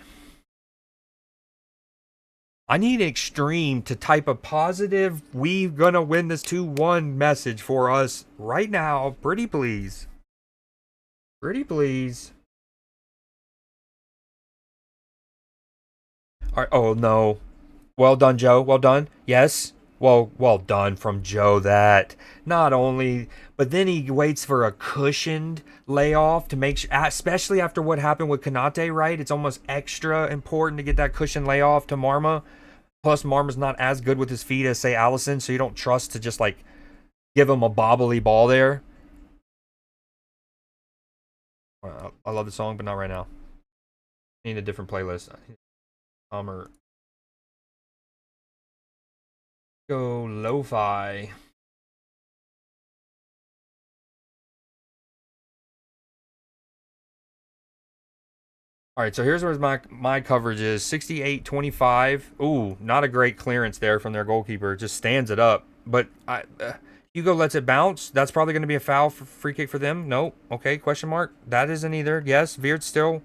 I need Extreme to type a positive, we gonna win this 2-1 message for us right now. Pretty please. Pretty please. All right. Oh, no. Well done, Joe. Well done. Yes. Well done from Joe that. Not only, but then he waits for a cushioned layoff to make sure, especially after what happened with Konate, right? It's almost extra important to get that cushion layoff to Marma. Plus, Marma's not as good with his feet as, say, Allison, so you don't trust to just, like, give him a bobbly ball there. I love the song, but not right now. I need a different playlist. Go lo-fi. All right, so here's where my coverage is. 68-25. Ooh, not a great clearance there from their goalkeeper. Just stands it up. But Hugo lets it bounce. That's probably going to be a foul for free kick for them. Nope. Okay, question mark. That isn't either. Yes, Veered still.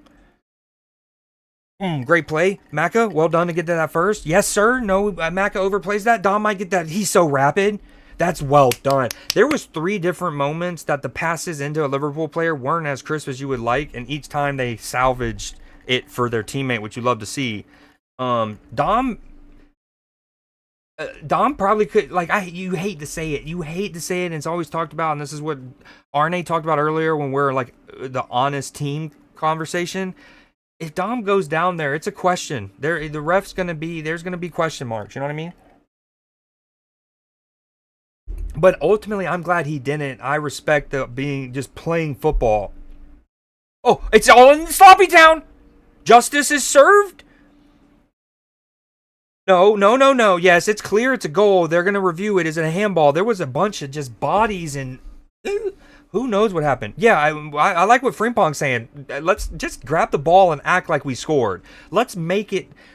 Great play. Maka, well done to get to that first. Yes, sir. No, Maka overplays that. Dom might get that. He's so rapid. That's well done. There was 3 different moments that the passes into a Liverpool player weren't as crisp as you would like, and each time they salvaged it for their teammate, which you love to see. Dom Dom probably could, like, you hate to say it. You hate to say it, and it's always talked about, and this is what Arne talked about earlier when we're like the honest team conversation. If Dom goes down there, it's a question. The ref's gonna be, there's gonna be question marks. You know what I mean? But ultimately, I'm glad he didn't. I respect the being just playing football. Oh, it's all in Sloppy Town. Justice is served. No, no, no, no. Yes, it's clear it's a goal. They're going to review it. Is it a handball? There was a bunch of just bodies and who knows what happened. Yeah, I like what Frimpong's saying. Let's just grab the ball and act like we scored. Let's make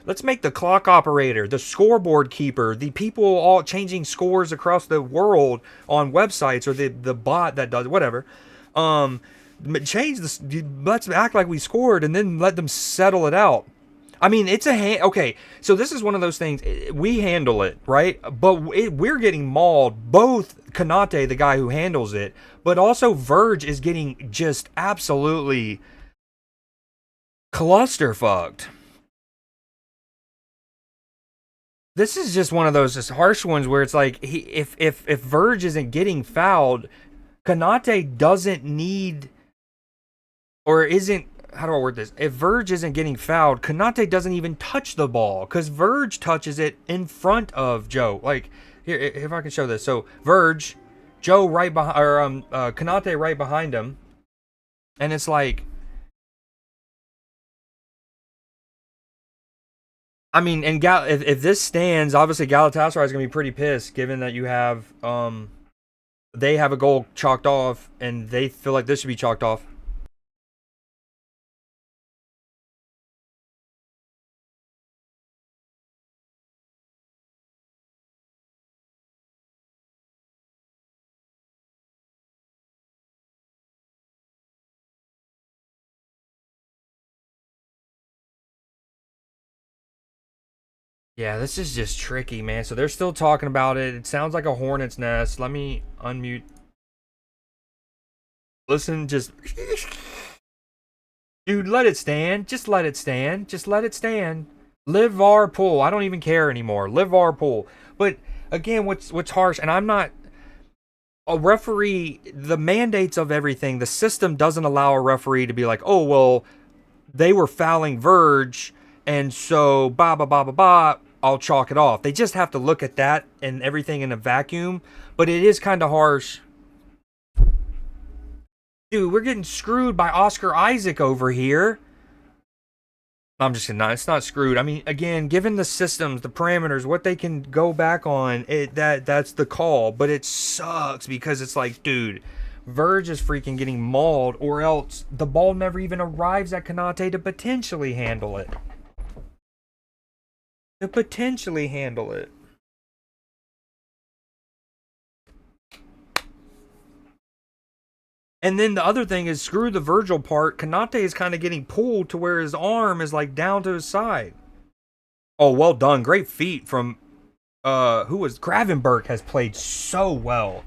the clock operator, the scoreboard keeper, the people all changing scores across the world on websites, or the bot that does whatever. Change this. Let's act like we scored and then let them settle it out. I mean, it's okay, so this is one of those things. We handle it, right? But we're getting mauled. Both Konate, the guy who handles it, but also Verge is getting just absolutely clusterfucked. This is just one of those just harsh ones where it's like, if Verge isn't getting fouled, Konate doesn't need, or isn't, how do I word this? If Verge isn't getting fouled, Konate doesn't even touch the ball because Verge touches it in front of Joe. Like, here, if I can show this. So Verge, Joe right behind, or Konate right behind him, and it's like, I mean, and if this stands, obviously Galatasaray is gonna be pretty pissed, given that you have they have a goal chalked off, and they feel like this should be chalked off. Yeah, this is just tricky, man. So they're still talking about it. It sounds like a hornet's nest. Let me unmute. Listen, just dude, let it stand. Just let it stand. Just let it stand. Liverpool. I don't even care anymore. Liverpool. But again, what's harsh, and I'm not a referee. The mandates of everything, the system doesn't allow a referee to be like, oh well, they were fouling Verge, and so ba ba ba ba ba. I'll chalk it off. They just have to look at that and everything in a vacuum. But it is kind of harsh. Dude, we're getting screwed by Oscar Isaac over here. I'm just kidding. No, it's not screwed. I mean, again, given the systems, the parameters, what they can go back on, that's the call. But it sucks because it's like, dude, Verge is freaking getting mauled, or else the ball never even arrives at Konate to potentially handle it. And then the other thing is, screw the Virgil part. Konate is kind of getting pulled to where his arm is like down to his side. Oh, well done. Great feet from who was Gravenberg has played so well.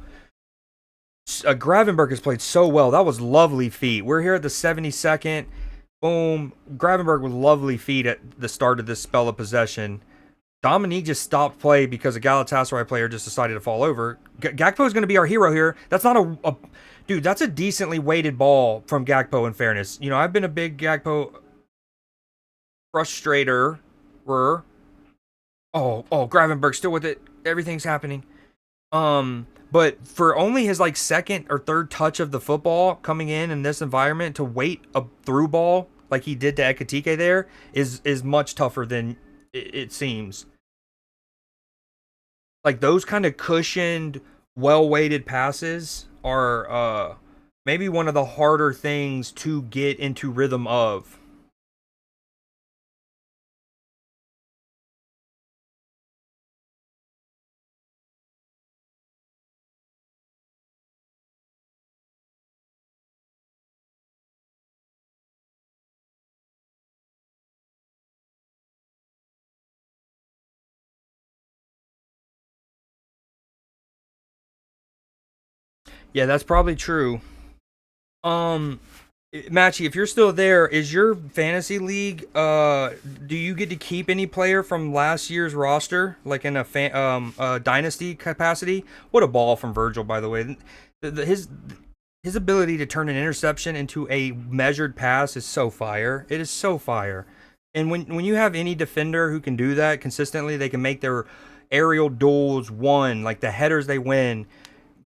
Gravenberg has played so well. That was lovely feet. We're here at the 72nd. Boom. Gravenberg with lovely feet at the start of this spell of possession. Dominique just stopped play because a Galatasaray player just decided to fall over. Gakpo is going to be our hero here. That's not a dude, that's a decently weighted ball from Gakpo, in fairness. You know, I've been a big Gakpo frustrator. Oh, Gravenberg still with it. Everything's happening. But for only his like second or third touch of the football coming in this environment, to wait a through ball like he did to Ekitike there is much tougher than it seems. Like, those kind of cushioned, well-weighted passes are maybe one of the harder things to get into rhythm of. Yeah, that's probably true. Um, Matchy, if you're still there, is your fantasy league? Do you get to keep any player from last year's roster, like in a dynasty capacity? What a ball from Virgil, by the way. His ability to turn an interception into a measured pass is so fire. It is so fire. And when you have any defender who can do that consistently, they can make their aerial duels won, like the headers they win,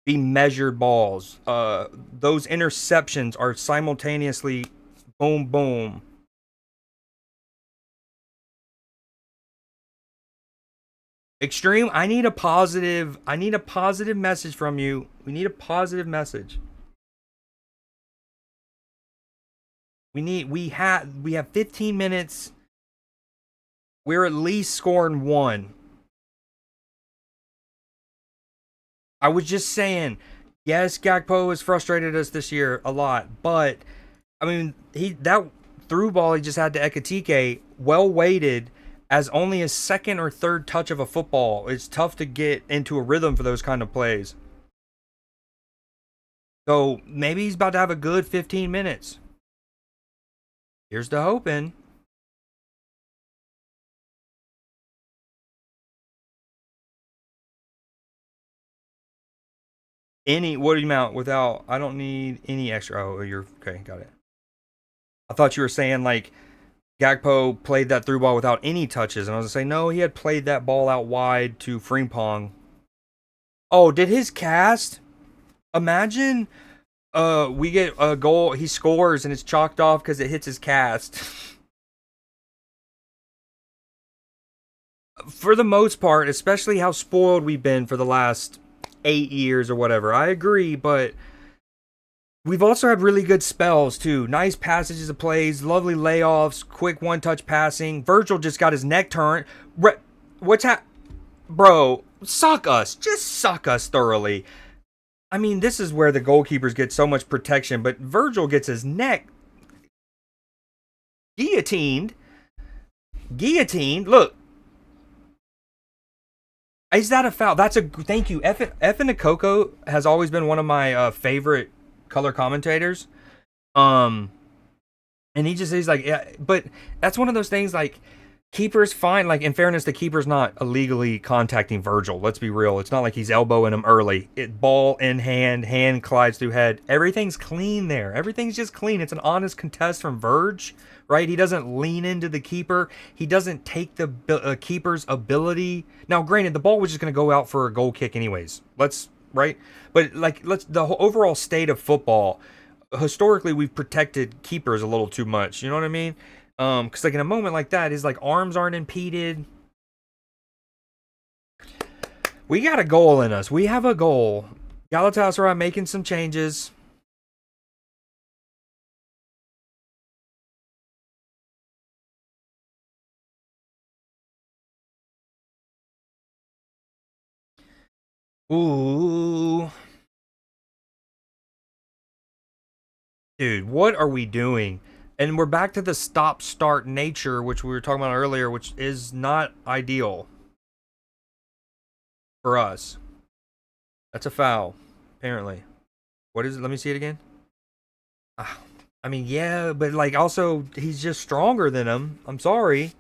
be measured balls. Those interceptions are simultaneously boom, boom. Extreme, I need a positive message from you. We need a positive message. We have 15 minutes. We're at least scoring one. I was just saying, yes, Gakpo has frustrated us this year a lot, but I mean, that through ball he just had to Ekatike, well weighted, as only a second or third touch of a football. It's tough to get into a rhythm for those kind of plays. So maybe he's about to have a good 15 minutes. Here's the hoping. What do you mount without? I don't need any extra. Oh, you're okay. Got it. I thought you were saying like Gakpo played that through ball without any touches, and I was gonna say no, he had played that ball out wide to Frimpong. Oh, did his cast? Imagine, we get a goal, he scores, and it's chalked off because it hits his cast. For the most part, especially how spoiled we've been for the last 8 years or whatever. I agree, but we've also had really good spells too. Nice passages of plays, lovely layoffs, quick one-touch passing. Virgil just got his neck turned. What's bro? Suck us. Just suck us thoroughly. I mean, this is where the goalkeepers get so much protection, but Virgil gets his neck guillotined. Look. Is that a foul? That's a thank you. Effin Coco has always been one of my favorite color commentators. And he's like, yeah, but that's one of those things like keeper's fine. Like in fairness, the keeper's not illegally contacting Virgil. Let's be real. It's not like he's elbowing him early. Ball in hand collides through head. Everything's clean there. Everything's just clean. It's an honest contest from Verge, right? He doesn't lean into the keeper. He doesn't take the keeper's ability. Now, granted, the ball was just going to go out for a goal kick anyways. Right? But the whole overall state of football, historically, we've protected keepers a little too much. You know what I mean? Because like in a moment like that, his like arms aren't impeded. We got a goal in us. We have a goal. Galatasaray making some changes. Ooh. Dude, what are we doing? And we're back to the stop-start nature, which we were talking about earlier, which is not ideal for us. That's a foul, apparently. What is it? Let me see it again. I mean, yeah, but like also, he's just stronger than him. I'm sorry.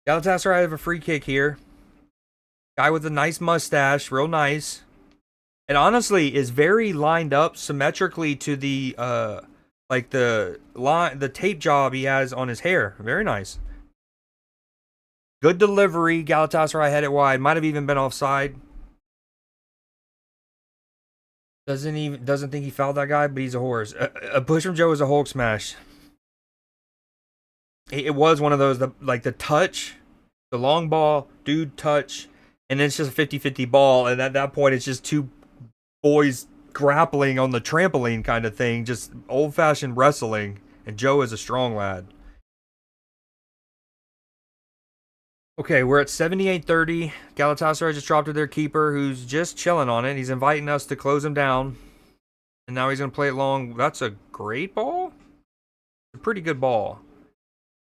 Galatasaray have a free kick here. Guy with a nice mustache, real nice. And honestly is very lined up symmetrically to the like the tape job he has on his hair. Very nice. Good delivery. Galatasaray had it wide. Might have even been offside. Doesn't think he fouled that guy, but he's a horse. A push from Joe is a Hulk smash. It was one of those like the touch, the long ball, dude touch, and then it's just a 50-50 ball, and at that point it's just two boys grappling on the trampoline kind of thing, just old-fashioned wrestling, and Joe is a strong lad. Okay, we're at 78-30. Galatasaray just dropped to their keeper, who's just chilling on it. He's inviting us to close him down, and now he's going to play it long. That's a great ball? A pretty good ball.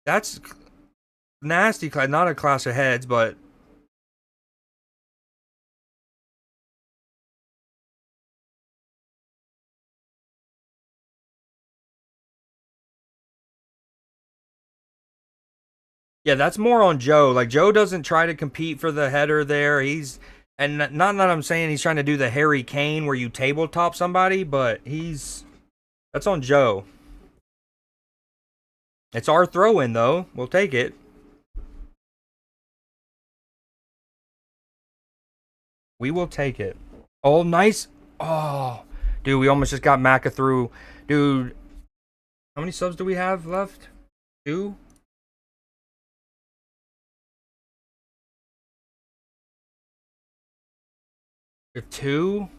That's nasty, not a clash of heads, but Yeah, that's more on Joe. Like, Joe doesn't try to compete for the header there. And not that I'm saying he's trying to do the Harry Kane where you tabletop somebody, but that's on Joe. It's our throw in, though. We'll take it. We will take it. Oh, nice. Oh, dude, we almost just got Macca through. Dude, how many subs do we have left? 2? We have 2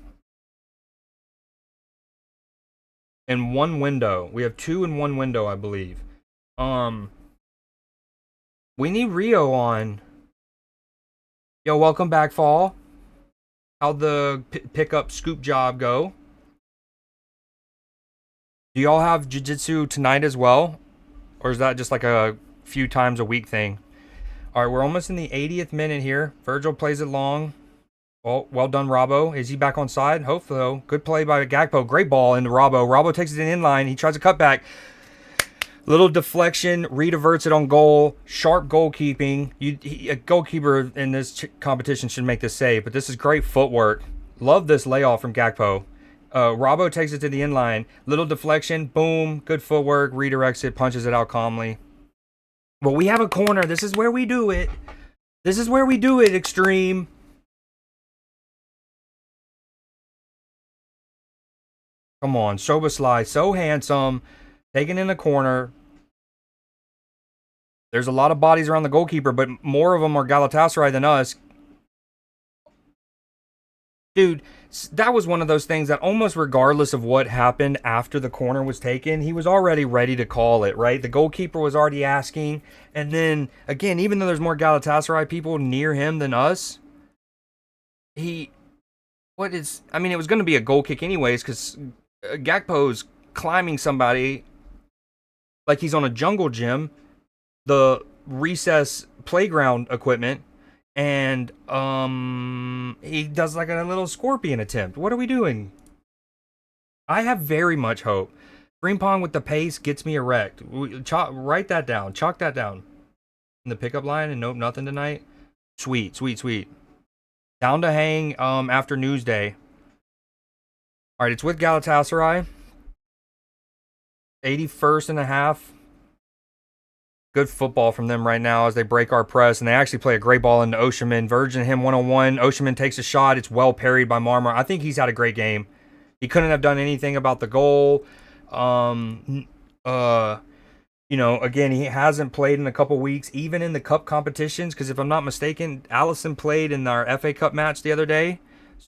in one window. We have 2 in one window, I believe. We need Rio on. Yo, welcome back, Fall. How'd the pickup scoop job go? Do y'all have jiu-jitsu tonight as well? Or is that just like a few times a week thing? All right, we're almost in the 80th minute here. Virgil plays it long. Well done, Robbo. Is he back on side? Hopefully, though. Good play by Gakpo. Great ball into Robbo. Robbo takes it in line. He tries to cut back. Little deflection. Rediverts it on goal. Sharp goalkeeping. A goalkeeper in this competition should make this save, but this is great footwork. Love this layoff from Gakpo. Robbo takes it to the inline. Little deflection. Boom. Good footwork. Redirects it. Punches it out calmly. Well, we have a corner. This is where we do it. This is where we do it, Extreme. Come on. Soboslai. So handsome. Taken in the corner. There's a lot of bodies around the goalkeeper, but more of them are Galatasaray than us. Dude, that was one of those things that almost regardless of what happened after the corner was taken, he was already ready to call it, right? The goalkeeper was already asking. And then, again, even though there's more Galatasaray people near him than us, it was going to be a goal kick anyways, because Gakpo's climbing somebody like he's on a jungle gym, the recess playground equipment, and he does like a little scorpion attempt. What are we doing? I have very much hope. Frimpong with the pace gets me erect. Write that down. Chalk that down. In the pickup line, and nope, nothing tonight. Sweet. Down to hang after NUESDAY. All right, it's with Galatasaray. 81st and a half. Good football from them right now as they break our press, and they actually play a great ball into Oshiman. Virgin him 1-on-1. Oshiman takes a shot. It's well parried by Marmar. I think he's had a great game. He couldn't have done anything about the goal. Again, he hasn't played in a couple weeks, even in the cup competitions, because if I'm not mistaken, Allison played in our FA Cup match the other day.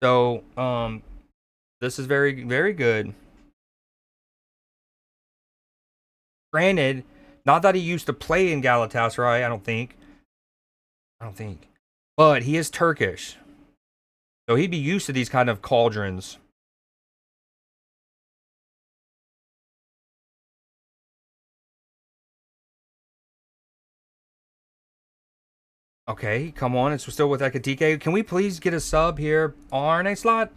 So, this is very, very good. Granted, not that he used to play in Galatasaray, I don't think. But he is Turkish. So he'd be used to these kind of cauldrons. Okay, come on. It's still with Ekatike. Can we please get a sub here? RNA slot?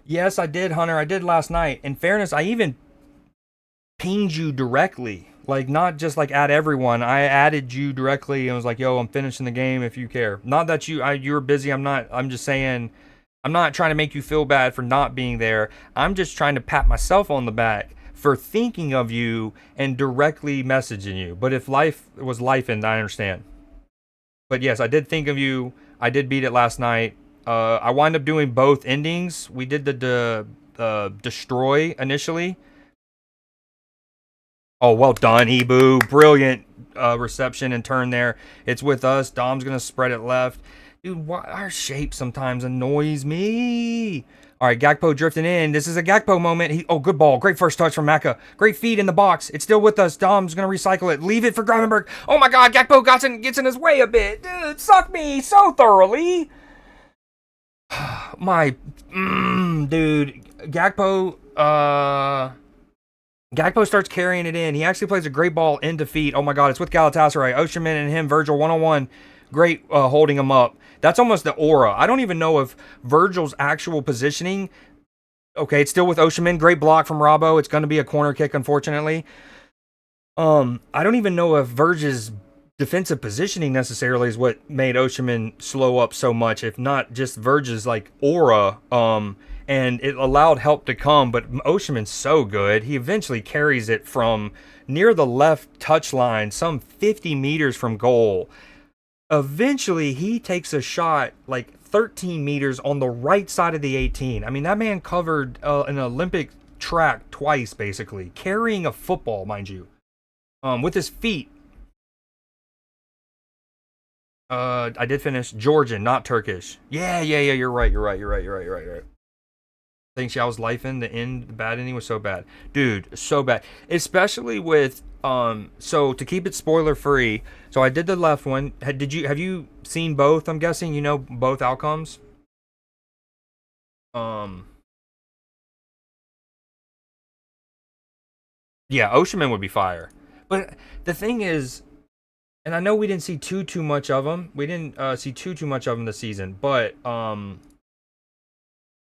Yes, I did, Hunter. I did last night. In fairness, I even pinged you directly. Like, not just like at everyone. I added you directly and was like, yo, I'm finishing the game if you care. Not that you were busy. I'm just saying, I'm not trying to make you feel bad for not being there. I'm just trying to pat myself on the back for thinking of you and directly messaging you. But if life was life, and I understand. But yes, I did think of you. I did beat it last night. I wound up doing both endings. We did the destroy initially. Oh, well done, Ebu. Brilliant reception and turn there. It's with us. Dom's going to spread it left. Dude, our shape sometimes annoys me. All right, Gakpo drifting in. This is a Gakpo moment. Good ball. Great first touch from Macca. Great feed in the box. It's still with us. Dom's going to recycle it. Leave it for Gravenberg. Oh, my God. Gakpo gets in his way a bit. Dude, suck me so thoroughly. Dude. Gakpo starts carrying it in. He actually plays a great ball in defeat. Oh, my God. It's with Galatasaray. Oshiman and him. Virgil 1-on-1. Great holding him up. That's almost the aura. I don't even know if Virgil's actual positioning. Okay, it's still with Oshiman. Great block from Robbo. It's going to be a corner kick, unfortunately. I don't even know if Verge's defensive positioning necessarily is what made Osherman slow up so much, if not just Verge's like aura. And it allowed help to come, but Osherman's so good. He eventually carries it from near the left touch line, some 50 meters from goal. Eventually, he takes a shot like 13 meters on the right side of the 18. I mean, that man covered an Olympic track twice, basically, carrying a football, mind you, with his feet. I did finish Georgian, not Turkish. Yeah. You're right. Thanks, yeah, I was life in the end. The bad ending was so bad, dude, so bad. Especially with So to keep it spoiler free, so I did the left one. Have you seen both? I'm guessing you know both outcomes. Um, yeah, Oceanman would be fire, but the thing is, and I know we didn't see too much of them. We didn't see too much of them this season, but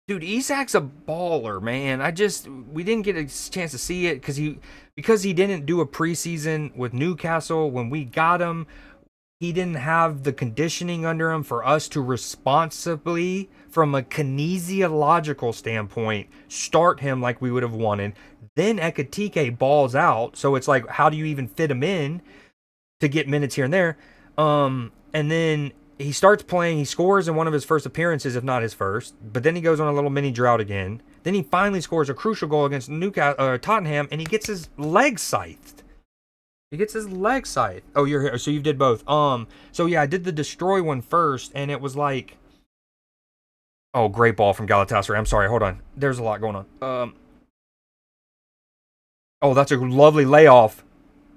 dude, Isak's a baller, man. We didn't get a chance to see it because he didn't do a preseason with Newcastle when we got him. He didn't have the conditioning under him for us to responsibly, from a kinesiological standpoint, start him like we would have wanted. Then Ekatike balls out, so it's like, how do you even fit him in to get minutes here and there? And then he starts playing. He scores in one of his first appearances, if not his first. But then he goes on a little mini drought again. Then he finally scores a crucial goal against Tottenham, and he gets his leg scythed. Oh, you're here. So you did both. So yeah, I did the destroy one first, and it was like, oh, great ball from Galatasaray. I'm sorry. Hold on. There's a lot going on. Oh, that's a lovely layoff.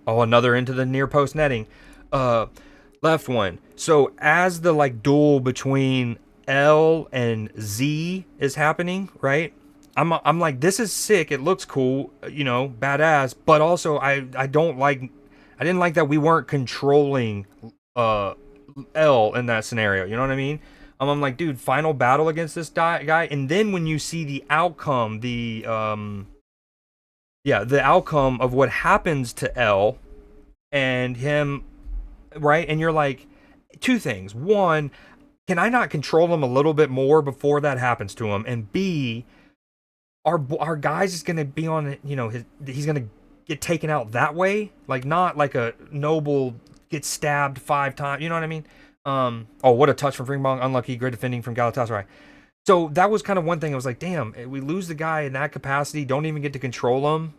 Oh, another into the near post netting. Left one. So as the like duel between L and Z is happening, right? I'm like, this is sick. It looks cool, badass. But also, I didn't like that we weren't controlling L in that scenario. You know what I mean? I'm like, dude, final battle against this guy, and then when you see the outcome, the outcome of what happens to L and him, right? And you're like, two things. One, can I not control him a little bit more before that happens to him? And B, our guy's just gonna be on, he's gonna get taken out that way, like not like a Noble gets stabbed 5 times. You know what I mean? Oh, what a touch from Fringbong. Unlucky, great defending from Galatasaray. So that was kind of one thing. I was like, damn, we lose the guy in that capacity. Don't even get to control him.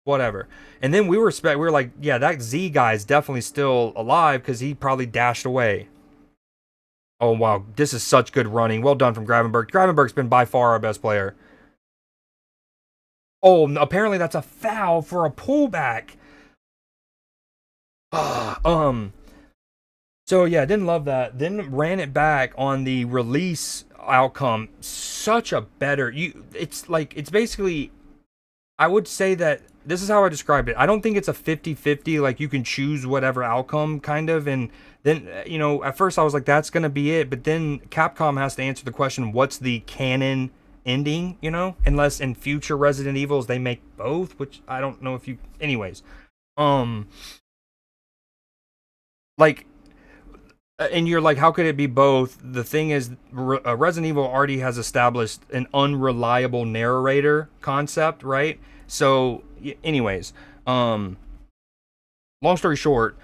Whatever. And then we were like, yeah, that Z guy is definitely still alive because he probably dashed away. Oh, wow. This is such good running. Well done from Gravenberg. Gravenberg's been by far our best player. Oh, apparently that's a foul for a pullback. So yeah, didn't love that. Then ran it back on the release outcome. Such a better it's basically, I would say that this is how I described it. I don't think it's a 50-50, like you can choose whatever outcome kind of, and then at first I was like, that's gonna be it, but then Capcom has to answer the question, what's the canon ending, unless in future Resident Evils they make both, which I don't know if you anyways. Like, and you're like, how could it be both? The thing is, Resident Evil already has established an unreliable narrator concept, right? So, anyways, long story short,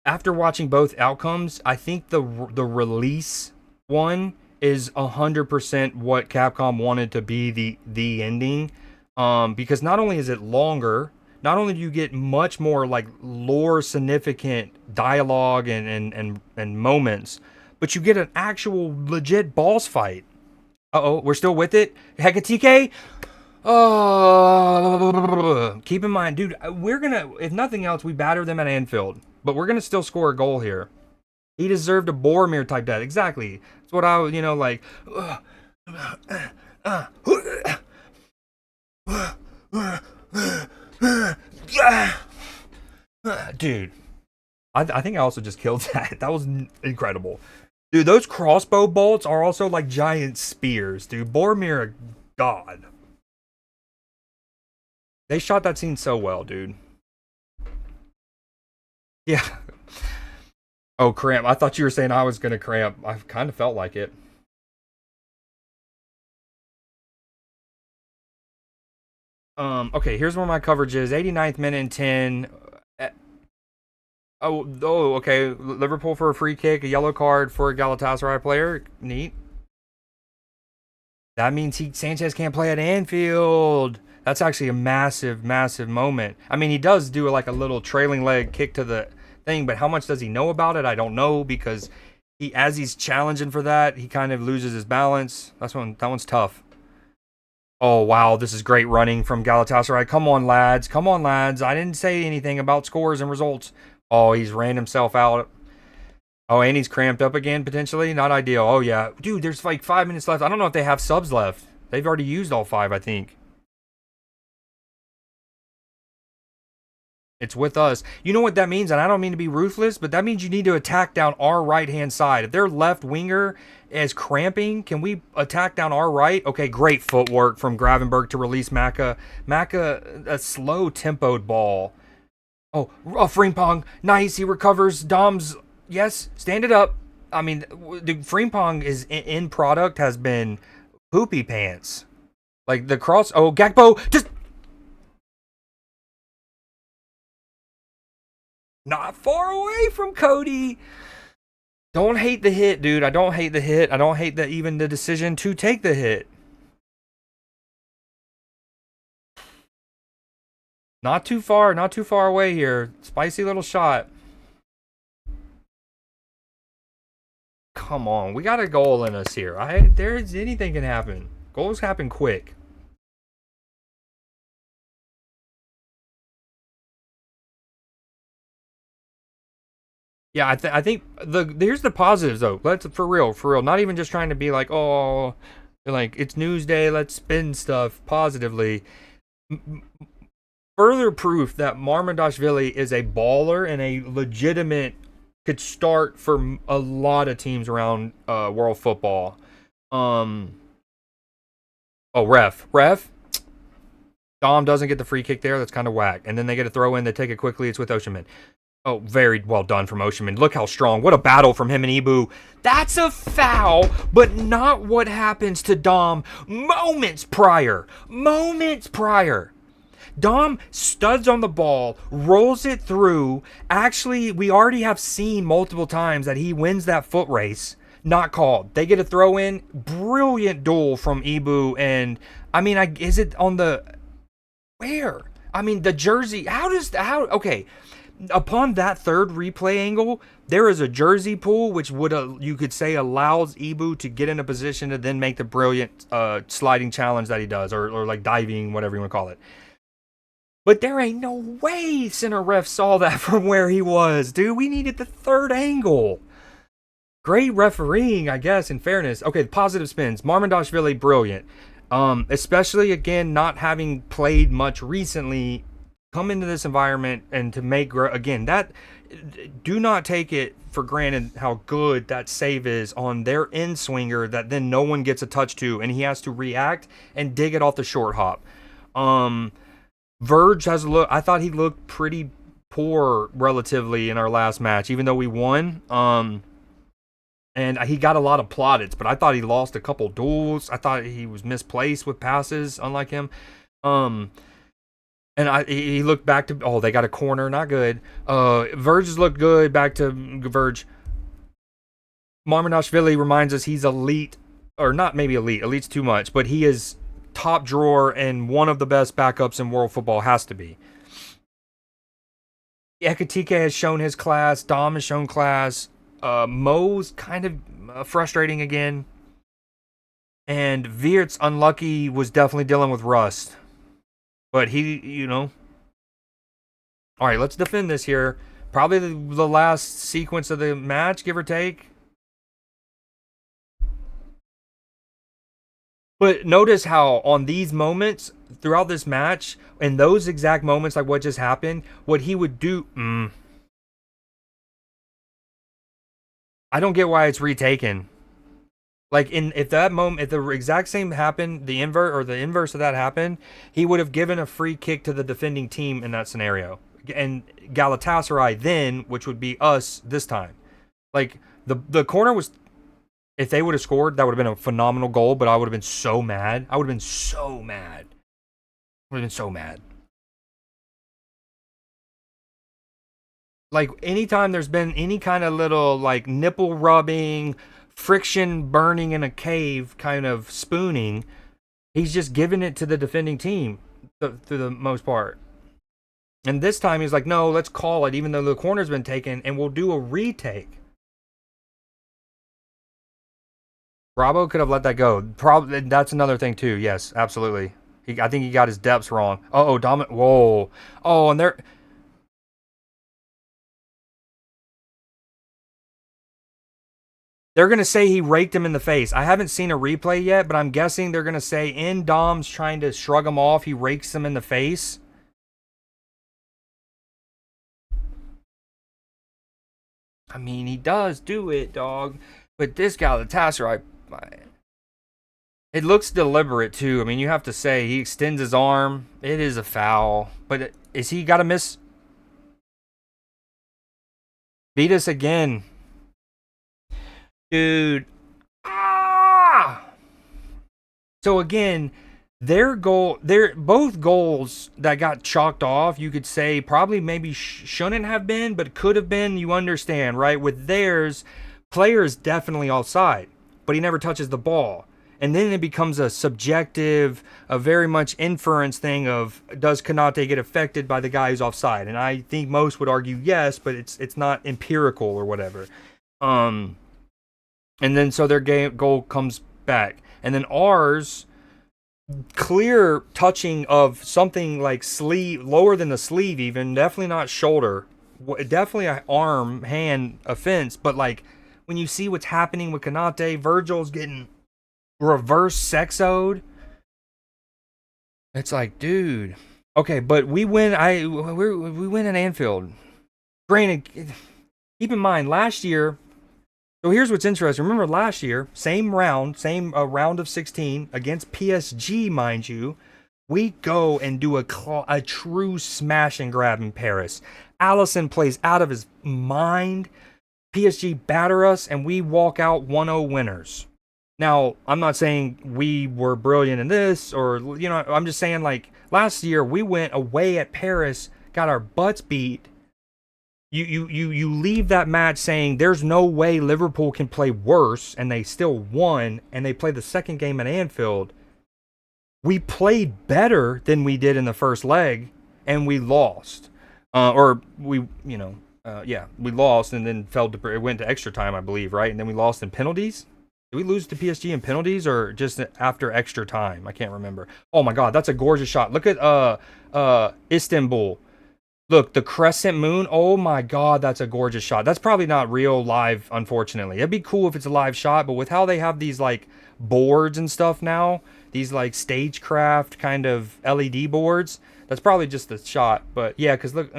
after watching both outcomes, I think the release one is 100% what Capcom wanted to be the ending, because not only is it longer, not only do you get much more like lore significant dialogue and moments, but you get an actual legit boss fight. Uh-oh, we're still with it? Hekatike? Oh, keep in mind, dude, we're gonna, if nothing else, we batter them at Anfield, but we're gonna still score a goal here. He deserved a Boromir type death. Exactly. That's what I was, like. Dude, I think I also just killed that. That was incredible. Dude, those crossbow bolts are also like giant spears, dude. Boromir, a god. They shot that scene so well, dude. Yeah. Oh, cramp. I thought you were saying I was going to cramp. I kind of felt like it. Okay, here's where my coverage is. 89th minute and 10. Okay. Liverpool for a free kick, a yellow card for a Galatasaray player. Neat. That means Sanchez can't play at Anfield. That's actually a massive, massive moment. I mean, he does do like a little trailing leg kick to the thing, but how much does he know about it? I don't know, because as he's challenging for that, he kind of loses his balance. That one's tough. Oh wow, this is great running from Galatasaray. Come on, lads. Come on, lads. I didn't say anything about scores and results. Oh, he's ran himself out. Oh, and he's cramped up again, potentially. Not ideal. Oh, yeah. Dude, there's like 5 minutes left. I don't know if they have subs left. They've already used all 5, I think. It's with us. You know what that means? And I don't mean to be ruthless, but that means you need to attack down our right-hand side. If their left winger is cramping, can we attack down our right? Okay, great footwork from Gravenberg to release Maka. Maka, a slow-tempoed ball. Oh, Frimpong. Nice. He recovers. Dom's... Yes, stand it up. I mean, the Frimpong is in product has been poopy pants. Like the cross. Oh, Gakpo just not far away from Cody. Don't hate the hit, dude. I don't hate the hit. I don't hate even the decision to take the hit. Not too far away here. Spicy little shot. Come on, we got a goal in us here. There's anything can happen. Goals happen quick. Yeah, I think here's the positives though. Let's for real. Not even just trying to be like, oh, like it's Newsday. Let's spin stuff positively. Further proof that Marmondashvili is a baller and a legitimate could start for a lot of teams around world football. Oh, ref. Dom doesn't get the free kick there. That's kind of whack. And then they get a throw in. They take it quickly. It's with Oshiman. Oh, very well done from Oshiman. Look how strong. What a battle from him and Ibu. That's a foul, but not what happens to Dom moments prior. Dom studs on the ball, rolls it through. Actually, we already have seen multiple times that he wins that foot race. Not called. They get a throw in. Brilliant duel from Ibu. And, I mean, is it on the... Where? I mean, the jersey... Okay. Upon that third replay angle, there is a jersey pull, which would you could say allows Ibu to get in a position to then make the brilliant sliding challenge that he does, or like diving, whatever you want to call it. But there ain't no way center ref saw that from where he was, dude. We needed the third angle. Great refereeing, I guess, in fairness. Okay, positive spins. Marmondashvili, brilliant. Especially, again, not having played much recently, come into this environment and to make, again, that, do not take it for granted how good that save is on their in swinger that then no one gets a touch to, and he has to react and dig it off the short hop. Verge has a look. I thought he looked pretty poor relatively in our last match, even though we won. And he got a lot of plaudits, but I thought he lost a couple duels. I thought he was misplaced with passes, unlike him. And he looked back to, oh, they got a corner, not good. Verge's looked good, back to Verge. Marmondashvili reminds us he's elite, or not maybe elite, elite's too much, but he is top drawer and one of the best backups in world football, has to be. Ekatike has shown his class, Dom has shown class, Mo's kind of frustrating again, and Veert's unlucky, was definitely dealing with rust. But he, you know. Alright, let's defend this here. Probably the last sequence of the match, give or take. But notice how on these moments, throughout this match, in those exact moments like what just happened, what he would do... I don't get why it's retaken. Like, if that moment, if the exact same happened, the inverse of that happened, he would have given a free kick to the defending team in that scenario. and Galatasaray then, which would be us this time. Like the corner was, if they would have scored, that would have been a phenomenal goal. But I would have been so mad. I would have been so mad. Would have been so mad. Like anytime there's been any kind of little like nipple rubbing, friction burning in a cave kind of spooning, he's just giving it to the defending team through the most part. And this time he's like, no, let's call it, even though the corner's been taken, and we'll do a retake. Bravo could have let that go. Probably that's another thing too. Yes, absolutely. I think he got his depths wrong. Oh, dominant. Whoa. Oh, and they're going to say he raked him in the face. I haven't seen a replay yet, but I'm guessing they're going to say in Dom's trying to shrug him off, he rakes him in the face. I mean, he does do it, dog. But this Galatasaray, it looks deliberate, too. I mean, you have to say, he extends his arm. It is a foul. But is he got to miss? Beat us again. Dude. Ah! So again, both goals that got chalked off, you could say probably maybe shouldn't have been, but could have been. You understand, right? With theirs, player is definitely offside, but he never touches the ball. And then it becomes a subjective, a very much inference thing of, does Konate get affected by the guy who's offside? And I think most would argue yes, but it's not empirical or whatever. And then so their goal comes back. And then ours, clear touching of something like sleeve, lower than the sleeve even, definitely not shoulder. Definitely an arm, hand offense. But like when you see what's happening with Konate, Virgil's getting reverse sexoed. It's like, dude. Okay, but we win. We win at Anfield. Granted, keep in mind, last year... So here's what's interesting. Remember last year, same round of 16 against PSG, mind you. We go and do a true smash and grab in Paris. Allison plays out of his mind. PSG batter us, and we walk out 1-0 winners. Now, I'm not saying we were brilliant in this, or, you know, I'm just saying, like, last year we went away at Paris, got our butts beat. You leave that match saying there's no way Liverpool can play worse, and they still won, and they played the second game at Anfield. We played better than we did in the first leg, and we lost. We lost, and then it went to extra time, I believe, right? And then we lost in penalties. Did we lose to PSG in penalties, or just after extra time? I can't remember. Oh my God, that's a gorgeous shot. Look at Istanbul. Look, the crescent moon. Oh my God, that's a gorgeous shot. That's probably not real live, unfortunately. It'd be cool if it's a live shot, but with how they have these like boards and stuff now, these like stagecraft kind of LED boards, that's probably just the shot. But yeah, because look,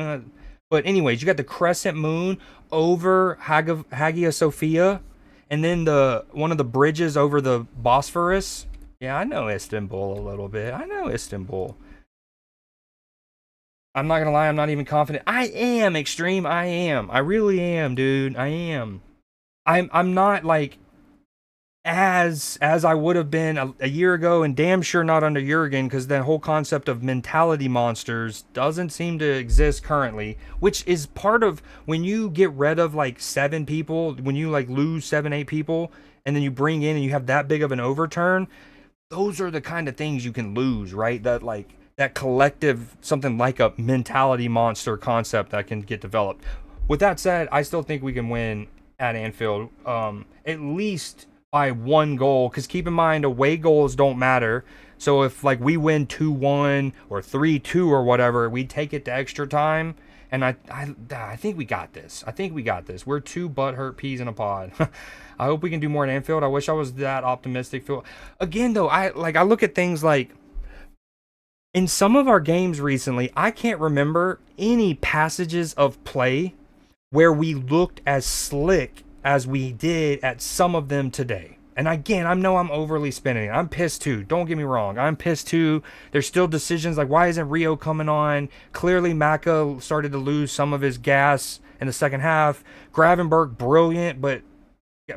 but anyways, you got the crescent moon over Hagia Sophia, and then one of the bridges over the Bosphorus. Yeah, I know Istanbul a little bit. I know Istanbul. I'm not gonna lie, I'm not even confident. I am, Extreme. I am. I really am, dude. I am. I'm not like as I would have been a year ago, and damn sure not under Jurgen, because the whole concept of mentality monsters doesn't seem to exist currently, which is part of when you get rid of like 7 people, when you like lose 7-8 people, and then you bring in and you have that big of an overturn. Those are the kind of things you can lose, right? That collective, something like a mentality monster concept that can get developed. With that said, I still think we can win at Anfield, at least by 1 goal. Because keep in mind, away goals don't matter. So if like we win 2-1 or 3-2 or whatever, we take it to extra time. And I think we got this. I think we got this. We're 2 butthurt peas in a pod. I hope we can do more at Anfield. I wish I was that optimistic. Again, though, I look at things like, in some of our games recently, I can't remember any passages of play where we looked as slick as we did at some of them today. And again, I know I'm overly spinning it. I'm pissed too. Don't get me wrong. I'm pissed too. There's still decisions like, why isn't Rio coming on? Clearly, Maka started to lose some of his gas in the second half. Gravenberg, brilliant, but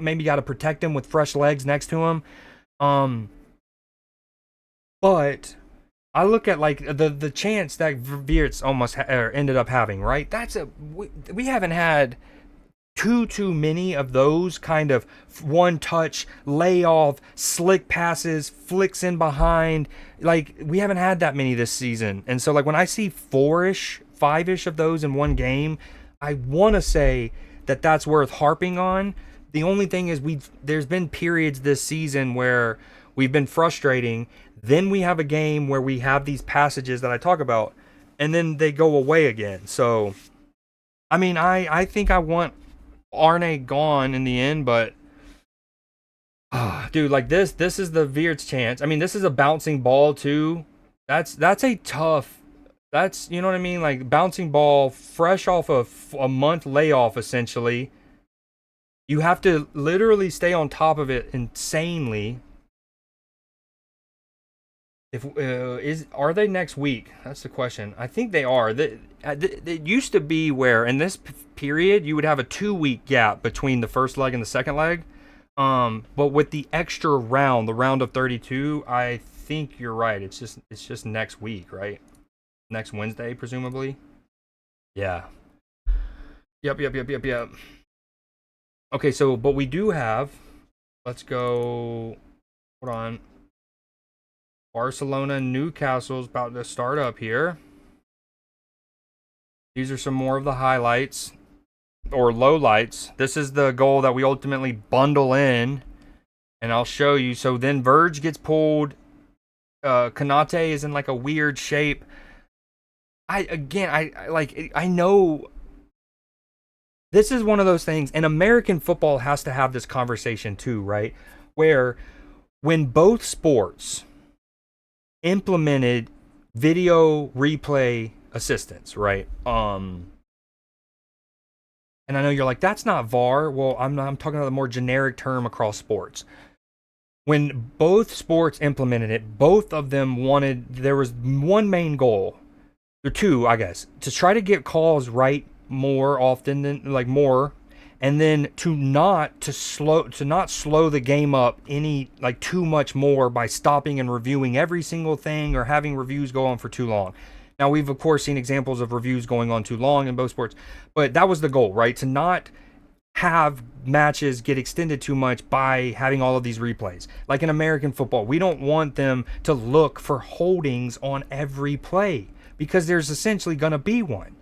maybe got to protect him with fresh legs next to him. But I look at like the chance that Wirtz almost ended up having, right? We haven't had too many of those kind of one touch layoff, slick passes, flicks in behind. Like, we haven't had that many this season. And so like when I see 4-ish, 5-ish of those in one game, I want to say that that's worth harping on. The only thing is there's been periods this season where we've been frustrating. Then we have a game where we have these passages that I talk about, and then they go away again. So, I mean, I think I want Arne gone in the end, but dude, like this is the Wirtz chance. I mean, this is a bouncing ball too. That's a tough. That's, you know what I mean? Like, bouncing ball fresh off of a month layoff, essentially. You have to literally stay on top of it insanely. Are they next week? That's the question. I think they are. It used to be where in this period you would have a 2-week gap between the first leg and the second leg. But with the extra round, the round of 32, I think you're right. It's just next week, right? Next Wednesday, presumably. Yeah. Yep. Okay, so but we do have. Let's go. Hold on. Barcelona, Newcastle's about to start up here. These are some more of the highlights or lowlights. This is the goal that we ultimately bundle in, and I'll show you. So then Verge gets pulled. Konate is in like a weird shape. I know this is one of those things, and American football has to have this conversation too, right? Where when both sports implemented video replay assistance, right? And I know you're like, that's not VAR. Well, I'm talking about the more generic term across sports. When both sports implemented it, both of them there was one main goal, or two, I guess, to try to get calls right more often than more, and then to not slow the game up any too much more by stopping and reviewing every single thing or having reviews go on for too long. Now, we've of course seen examples of reviews going on too long in both sports, but that was the goal, right? To not have matches get extended too much by having all of these replays. Like in American football, we don't want them to look for holdings on every play because there's essentially going to be one.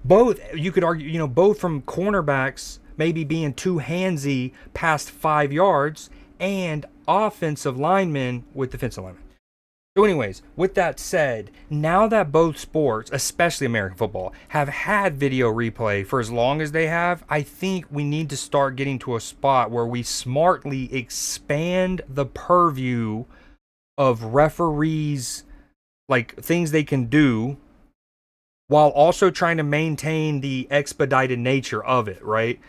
Both, you could argue, both from cornerbacks maybe being too handsy past 5 yards and offensive linemen with defensive linemen. So anyways, with that said, now that both sports, especially American football, have had video replay for as long as they have, I think we need to start getting to a spot where we smartly expand the purview of referees, things they can do, while also trying to maintain the expedited nature of it, right?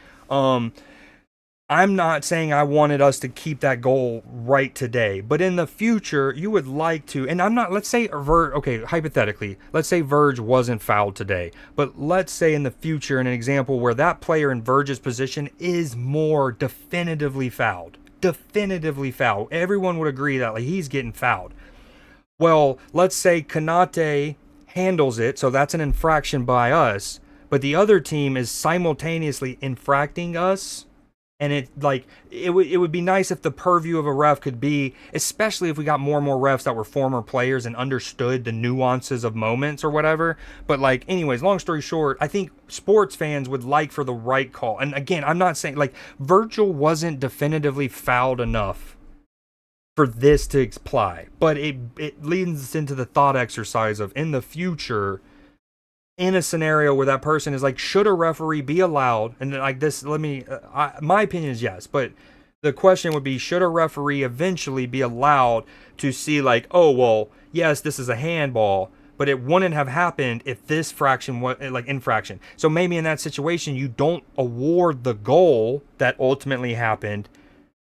I'm not saying I wanted us to keep that goal right today, but in the future, you would like to, and I'm not, let's say, hypothetically, let's say Verge wasn't fouled today, but let's say in the future, in an example where that player in Verge's position is more definitively fouled. Everyone would agree that he's getting fouled. Well, let's say Konate handles it, so that's an infraction by us, but the other team is simultaneously infracting us, and it would be nice if the purview of a ref could be, especially if we got more and more refs that were former players and understood the nuances of moments or whatever. But anyways, long story short, I think sports fans would like for the right call. And again, I'm not saying Virgil wasn't definitively fouled enough for this to apply, but it leads us into the thought exercise of, in the future, in a scenario where that person is should a referee be allowed, and this, my opinion is yes, but the question would be, should a referee eventually be allowed to see oh, well, yes, this is a handball, but it wouldn't have happened if this fraction was like infraction. So maybe in that situation, you don't award the goal that ultimately happened.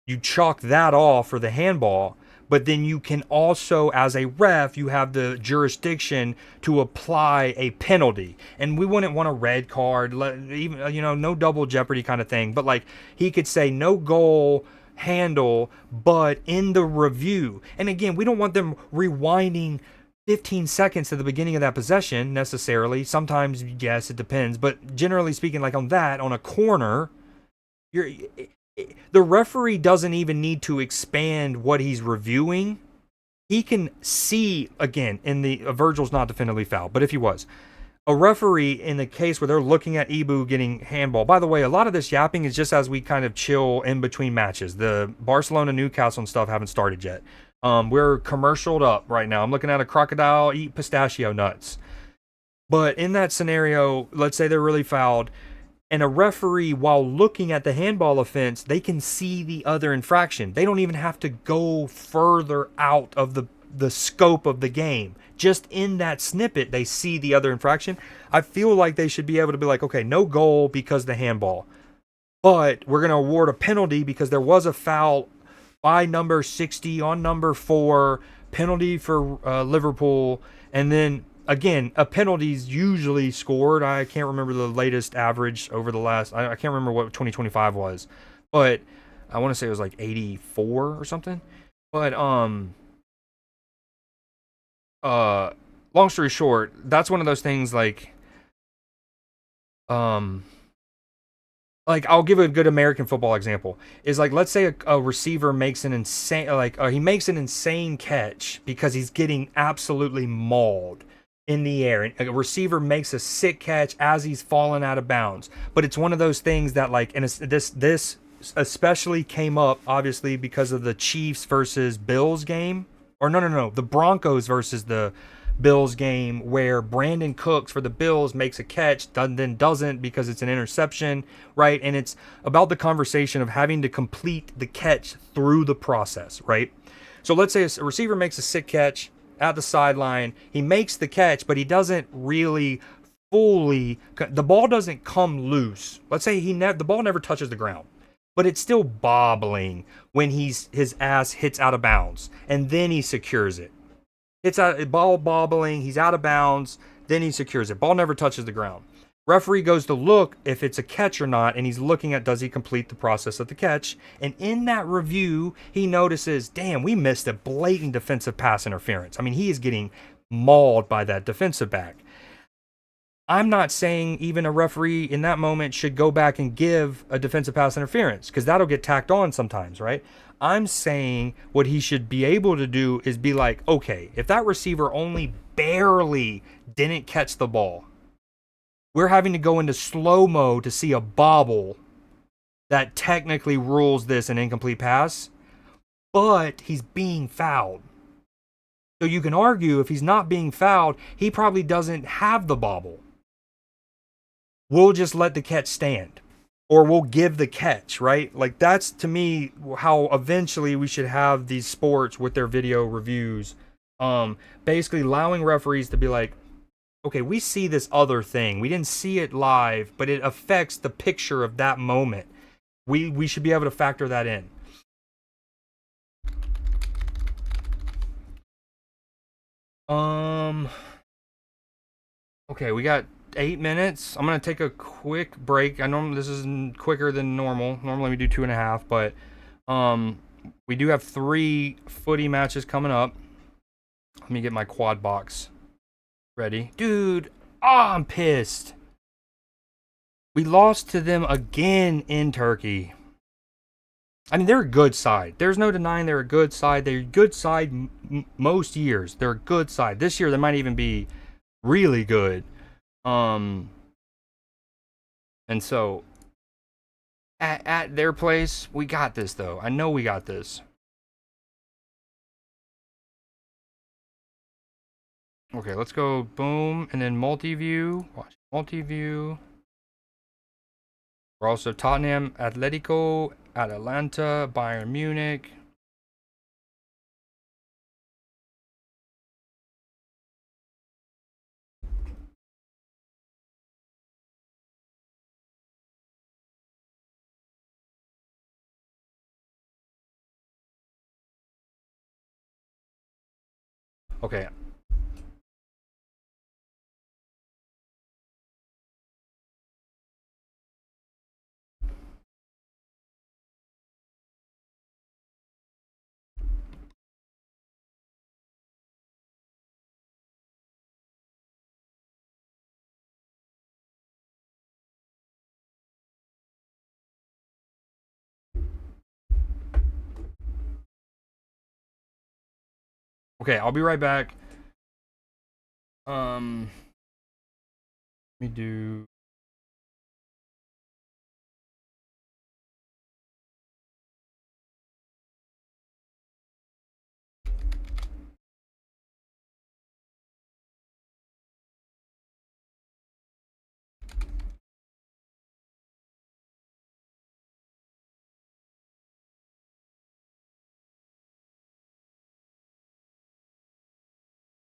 You chalk that off for the handball, but then you can also, as a ref, you have the jurisdiction to apply a penalty. And we wouldn't want a red card, even, you know, no double jeopardy kind of thing. But like he could say no goal, handle, but in the review. And again, we don't want them rewinding 15 seconds to the beginning of that possession necessarily. Sometimes, yes, it depends. But generally speaking, like on a corner, the referee doesn't even need to expand what he's reviewing. He can see, again, in the Virgil's not definitively fouled, but if he was, a referee in the case where they're looking at Ibu getting handball. By the way, a lot of this yapping is just as we kind of chill in between matches. The Barcelona Newcastle and stuff haven't started yet. We're commercialed up right now. I'm looking at a crocodile eat pistachio nuts. But in that scenario, let's say they're really fouled, and a referee, while looking at the handball offense, they can see the other infraction. They don't even have to go further out of the scope of the game. Just in that snippet, they see the other infraction. I feel like they should be able to be like, okay, no goal because of the handball, but we're going to award a penalty because there was a foul by number 60 on number 4, penalty for Liverpool. And then again, a penalty's usually scored. I can't remember the latest average over the last, I can't remember what 2025 was, but I want to say it was like 84 or something. But long story short, that's one of those things like I'll give a good American football example. Is like, let's say a receiver makes an insane, he makes an insane catch because he's getting absolutely mauled in the air. And a receiver makes a sick catch as he's falling out of bounds. But it's one of those things that like, and this especially came up obviously because of the Chiefs versus Bills game. Or no, the Broncos versus the Bills game, where Brandon Cooks for the Bills makes a catch, then doesn't because it's an interception, right? And it's about the conversation of having to complete the catch through the process, right? So let's say a receiver makes a sick catch at the sideline. He makes the catch, but he doesn't really fully, the ball doesn't come loose. Let's say the ball never touches the ground, but it's still bobbling when his ass hits out of bounds, and then he secures it. It's a ball bobbling, he's out of bounds, then he secures it. Ball never touches the ground. Referee goes to look if it's a catch or not, and he's looking at, does he complete the process of the catch? And in that review, he notices, damn, we missed a blatant defensive pass interference. I mean, he is getting mauled by that defensive back. I'm not saying even a referee in that moment should go back and give a defensive pass interference, because that'll get tacked on sometimes, right? I'm saying what he should be able to do is be like, okay, if that receiver only barely didn't catch the ball, we're having to go into slow-mo to see a bobble that technically rules this an incomplete pass, but he's being fouled. So you can argue if he's not being fouled, he probably doesn't have the bobble. We'll just let the catch stand. Or we'll give the catch, right? Like, that's, to me, how eventually we should have these sports with their video reviews. Basically allowing referees to be like, okay, we see this other thing. We didn't see it live, but it affects the picture of that moment. We should be able to factor that in. Okay, we got 8 minutes. I'm gonna take a quick break. I know this is quicker than normal. Normally we do 2.5, but we do have 3 footy matches coming up. Let me get my quad box ready. Dude, I'm pissed. We lost to them again in Turkey. I mean, they're a good side. There's no denying they're a good side. They're a good side most years. They're a good side. This year they might even be really good. And so at their place, we got this though. I know we got this. Okay, let's go boom and then multi-view. Watch multi-view. We're also Tottenham, Atletico, Atalanta, Bayern Munich. Okay. Okay, I'll be right back. Let me do.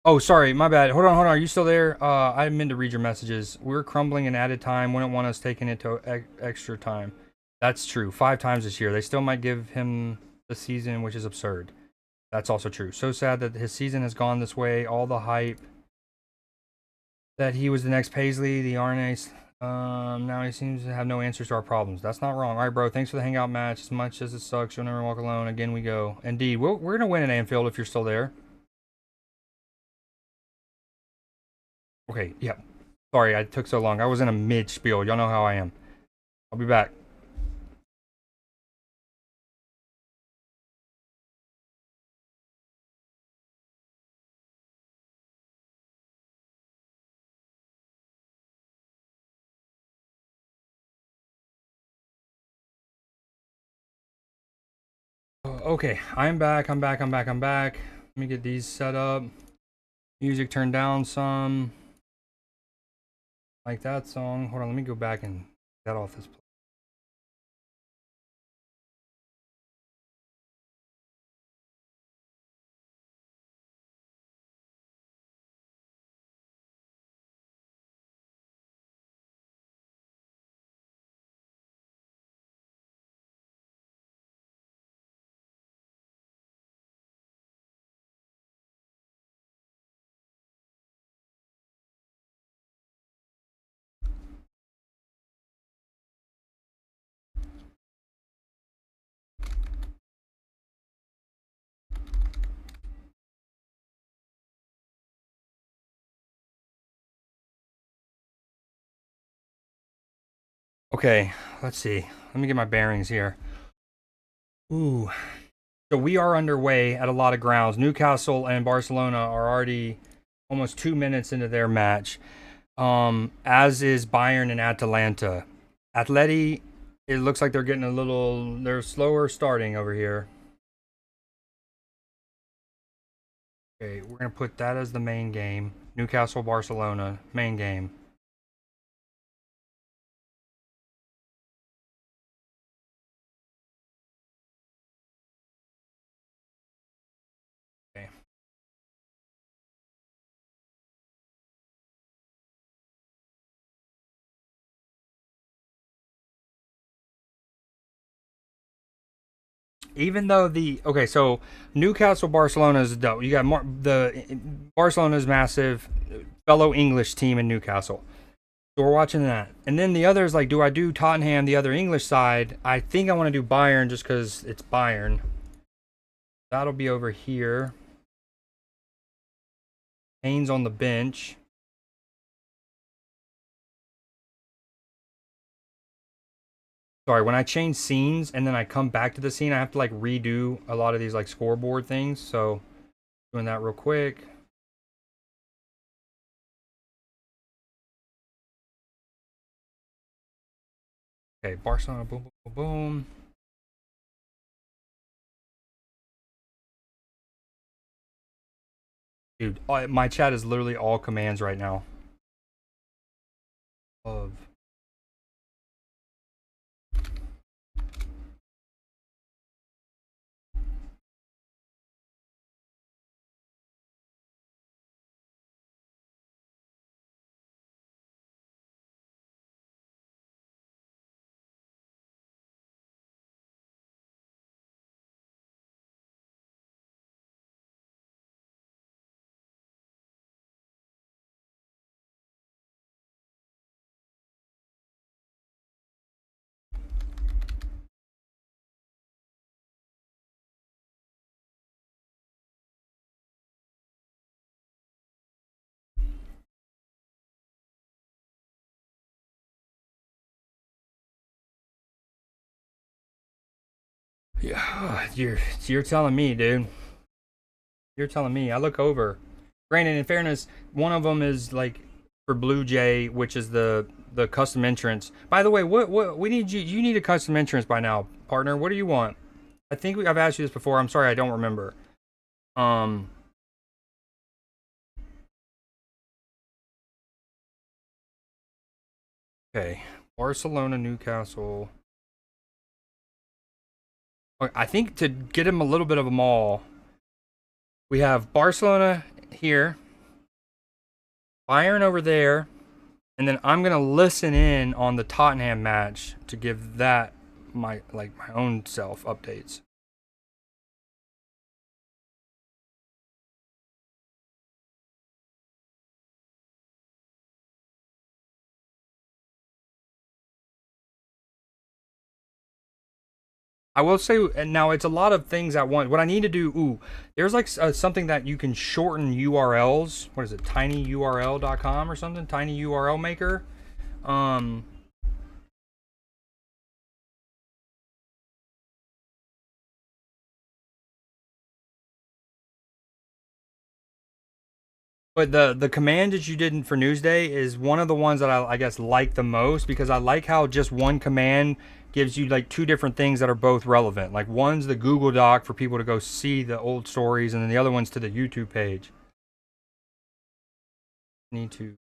Oh, sorry, my bad. Hold on. Are you still there? I meant to read your messages. We're crumbling in added time. Wouldn't want us taking it to extra time. That's true. 5 times this year. They still might give him the season, which is absurd. That's also true. So sad that his season has gone this way. All the hype that he was the next Paisley, the RNA. Now he seems to have no answers to our problems. That's not wrong. All right, bro. Thanks for the hangout match. As much as it sucks, you'll never walk alone. Again, we go. Indeed. We're gonna win at Anfield if you're still there. Okay. Yep. Sorry, I took so long. I was in a mid spiel. Y'all know how I am. I'll be back. Okay, I'm back. I'm back. Let me get these set up. Music turned down some. Like that song. Hold on, let me go back and get off this. Okay, let's see. Let me get my bearings here. Ooh. So we are underway at a lot of grounds. Newcastle and Barcelona are already almost 2 minutes into their match. As is Bayern and Atalanta. Atleti, it looks like they're getting they're slower starting over here. Okay, we're gonna put that as the main game. Newcastle, Barcelona, main game. Okay. Even though so Newcastle Barcelona is dope. You got more the Barcelona is massive, fellow English team in Newcastle. So we're watching that, and then the others like, do I do Tottenham, the other English side? I think I want to do Bayern just because it's Bayern. That'll be over here. Kane's on the bench. Sorry, when I change scenes and then I come back to the scene, I have to like redo a lot of these like scoreboard things. So doing that real quick. Okay, Barcelona, boom, boom, boom, boom. Dude, my chat is literally all commands right now. Of Yeah, you're telling me, dude. You're telling me. I look over. Granted, in fairness, one of them is like for Blue Jay, which is the custom entrance. By the way, what we need you need a custom entrance by now, partner. What do you want? I think I've asked you this before. I'm sorry, I don't remember. Okay, Barcelona, Newcastle. Okay, I think to get him a little bit of a mall, we have Barcelona here, Bayern over there, and then I'm gonna listen in on the Tottenham match to give that my own self updates. I will say, and now it's a lot of things at once. What I need to do, there's like something that you can shorten URLs. What is it? tinyurl.com or something? Tiny URL maker. But the command that you did for Newsday is one of the ones that I guess like the most, because I like how just one command gives you like two different things that are both relevant. Like one's the Google Doc for people to go see the old stories, and then the other one's to the YouTube page. Need to.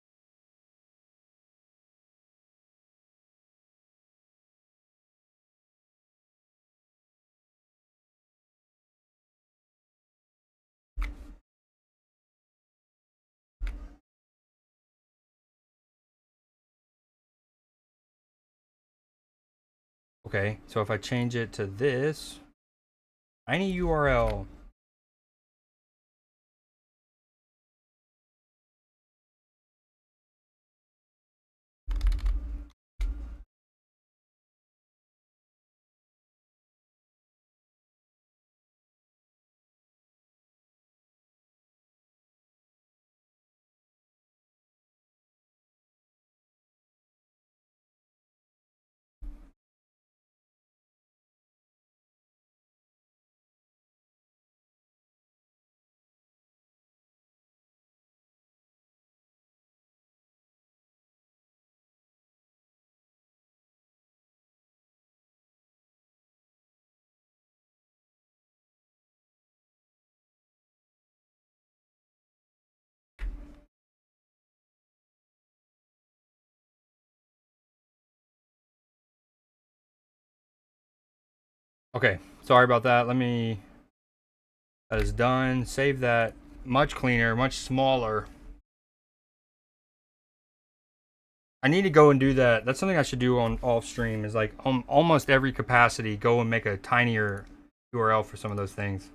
Okay, so if I change it to this, tiny URL. Okay, sorry about that. That is done. Save that. Much cleaner, much smaller. I need to go and do that. That's something I should do on off stream, is like almost every capacity, go and make a tinier URL for some of those things.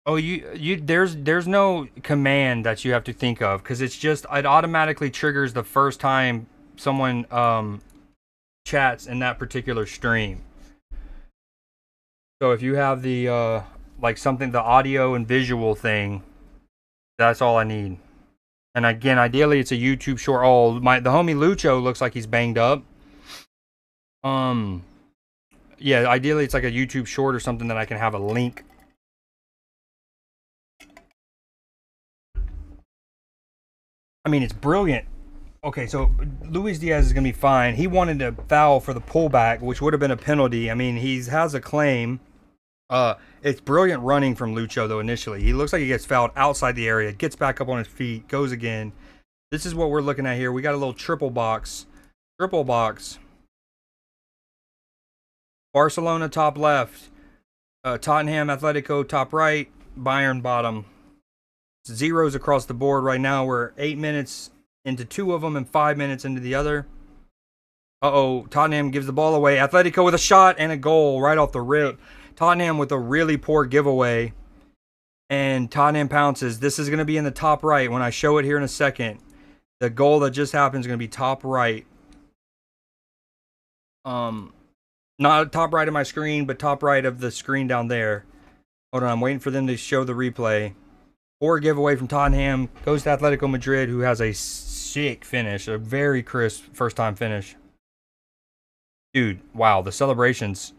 Oh, there's no command that you have to think of, because it automatically triggers the first time someone chats in that particular stream. So if you have the like something, the audio and visual thing, that's all I need. And again, ideally it's a YouTube short. Oh, the homie Lucho looks like he's banged up. Yeah, ideally it's like a YouTube short or something that I can have a link. I mean, it's brilliant. Okay, so Luis Diaz is going to be fine. He wanted to foul for the pullback, which would have been a penalty. I mean, he has a claim. It's brilliant running from Lucho, though, initially. He looks like he gets fouled outside the area, gets back up on his feet, goes again. This is what we're looking at here. We got a little triple box. Triple box. Barcelona top left. Tottenham Atletico top right. Bayern bottom. Zeros across the board right now. We're 8 minutes into two of them and 5 minutes into the other. Uh-oh, Tottenham gives the ball away. Atletico with a shot and a goal right off the rip. Tottenham with a really poor giveaway. And Tottenham pounces. This is going to be in the top right when I show it here in a second. The goal that just happened is going to be top right. Not top right of my screen, but top right of the screen down there. Hold on, I'm waiting for them to show the replay. Poor giveaway from Tottenham. Goes to Atletico Madrid, who has a sick finish. A very crisp first time finish. Dude, wow, the celebrations.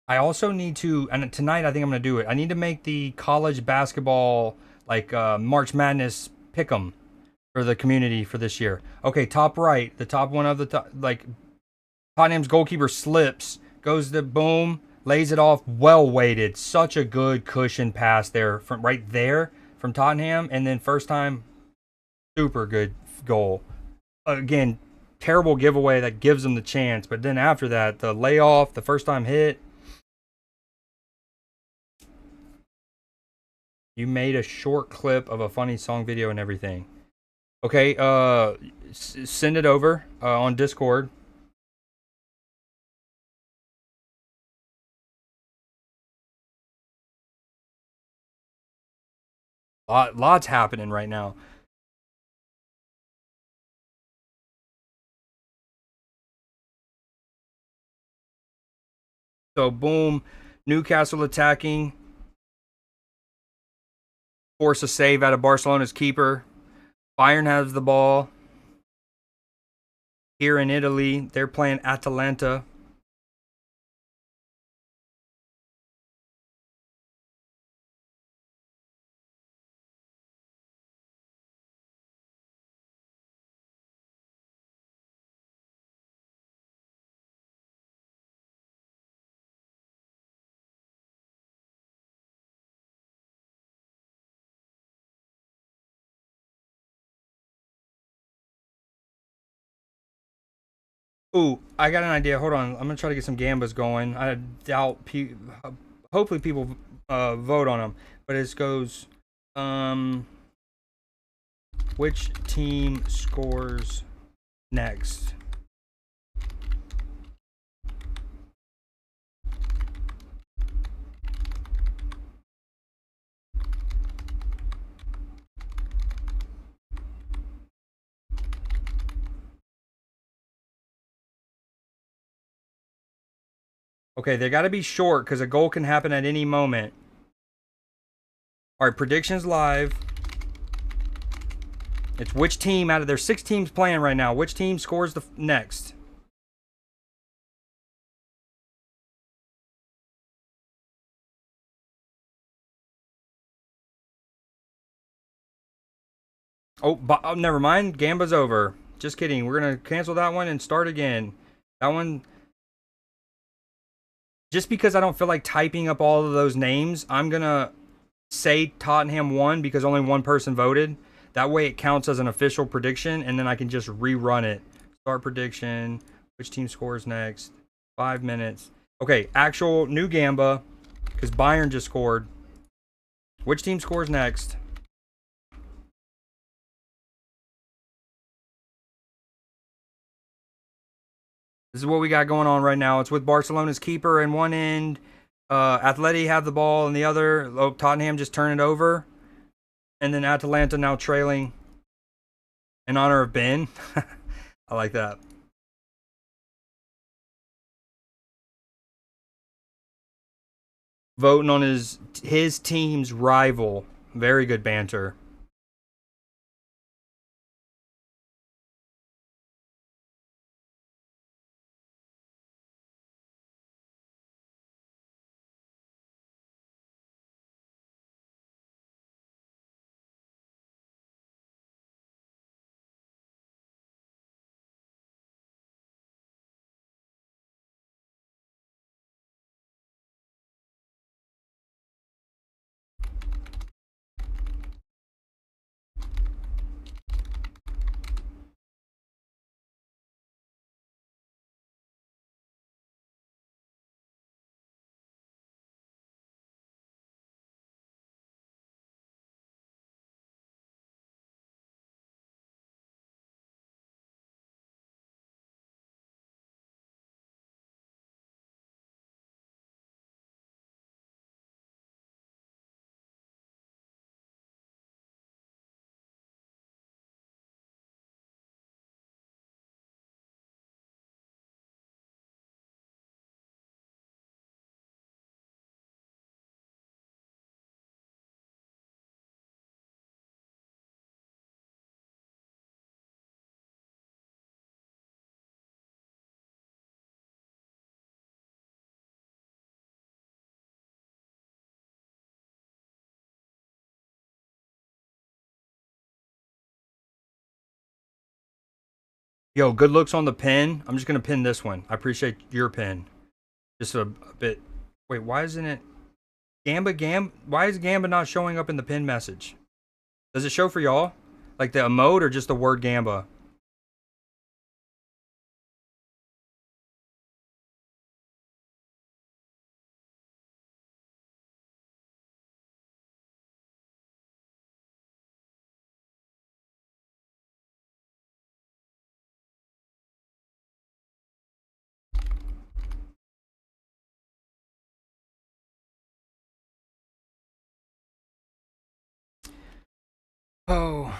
I also need to, and tonight I think I'm gonna do it. I need to make the college basketball like March Madness pick'em for the community for this year. Okay, top right, the top one of the top, like Tottenham's goalkeeper slips, goes to boom, lays it off, well weighted. Such a good cushion pass there from right there from Tottenham, and then first time, super good goal. Again, terrible giveaway that gives them the chance, but then after that, the layoff, the first time hit. You made a short clip of a funny song video and everything. Okay, send it over on Discord. Lots happening right now. So boom, Newcastle attacking. Force a save out of Barcelona's keeper. Bayern has the ball. Here in Italy, they're playing Atalanta. Ooh, I got an idea. Hold on. I'm gonna try to get some gambas going. I doubt hopefully people vote on them. But it goes which team scores next? Okay, they got to be short because a goal can happen at any moment. All right, predictions live. It's which team out of there's 6 teams playing right now. Which team scores the next? Oh, never mind. Gamba's over. Just kidding. We're gonna cancel that one and start again. That one. Just because I don't feel like typing up all of those names, I'm gonna say Tottenham won because only one person voted. That way it counts as an official prediction, and then I can just rerun it. Start prediction. Which team scores next? 5 minutes. Okay, actual new Gamba, because Bayern just scored. Which team scores next? This is what we got going on right now. It's with Barcelona's keeper in one end. Atleti have the ball in the other. Oh, Tottenham just turn it over. And then Atalanta now trailing in honor of Ben. I like that. Voting on his team's rival. Very good banter. Yo, good looks on the pin. I'm just gonna pin this one. I appreciate your pin. Just a bit. Wait, why isn't it Gamba? Why is Gamba not showing up in the pin message? Does it show for y'all? Like the emote or just the word Gamba? Oh.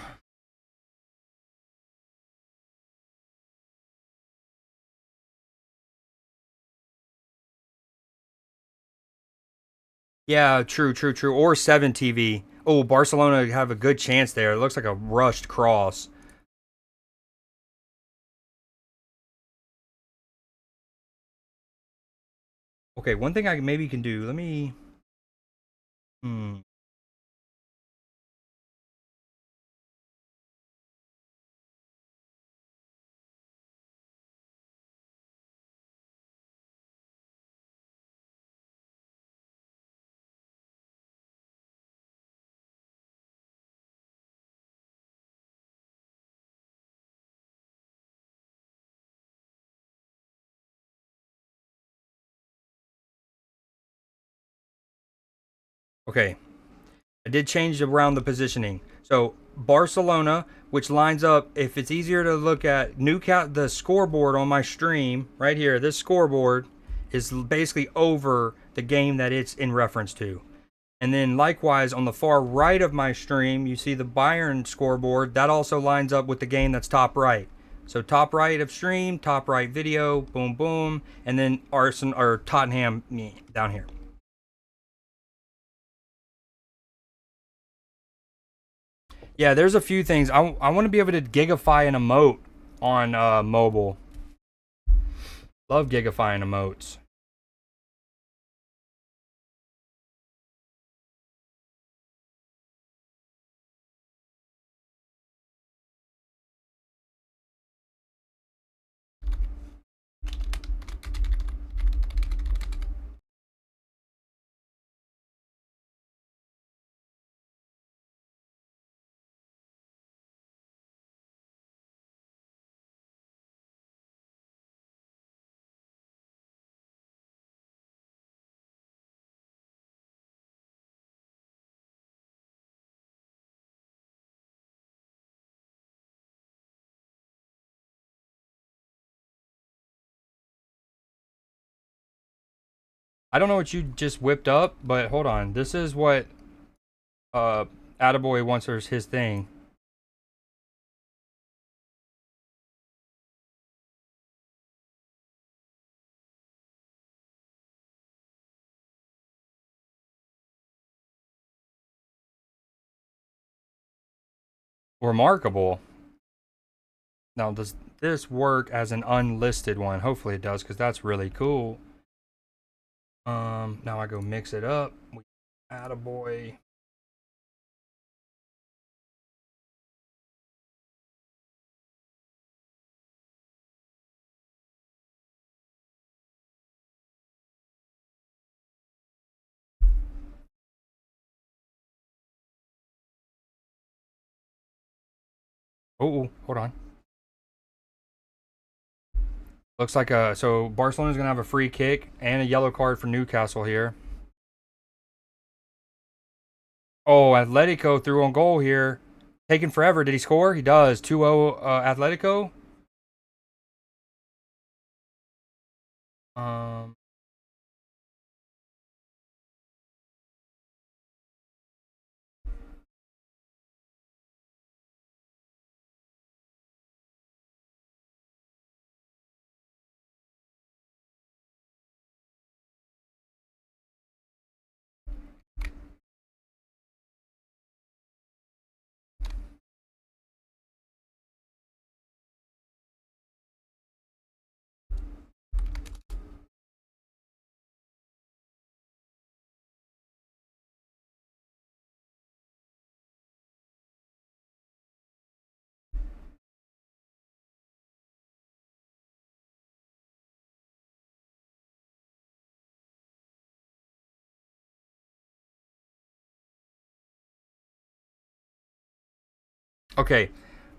Yeah, true. Or 7 TV. Oh, Barcelona have a good chance there. It looks like a rushed cross. Okay, one thing I maybe can do. Let me. Hmm. Okay, I did change around the positioning. So Barcelona, which lines up, if it's easier to look at the scoreboard on my stream right here, this scoreboard is basically over the game that it's in reference to. And then likewise on the far right of my stream, you see the Bayern scoreboard. That also lines up with the game that's top right. So top right of stream, top right video, boom boom, and then Arsenal or Tottenham down here. Yeah, there's a few things. I want to be able to gigify an emote on mobile. Love gigifying emotes. I don't know what you just whipped up, but hold on. This is what uh Attaboy wants as his thing. Remarkable. Now, does this work as an unlisted one? Hopefully it does, because that's really cool. Now I go mix it up. Attaboy. Oh, hold on. Looks like so Barcelona's gonna have a free kick and a yellow card for Newcastle here. Oh, Atletico threw on goal here. Taking forever. Did he score? He does. 2-0 Atletico. Um, Okay,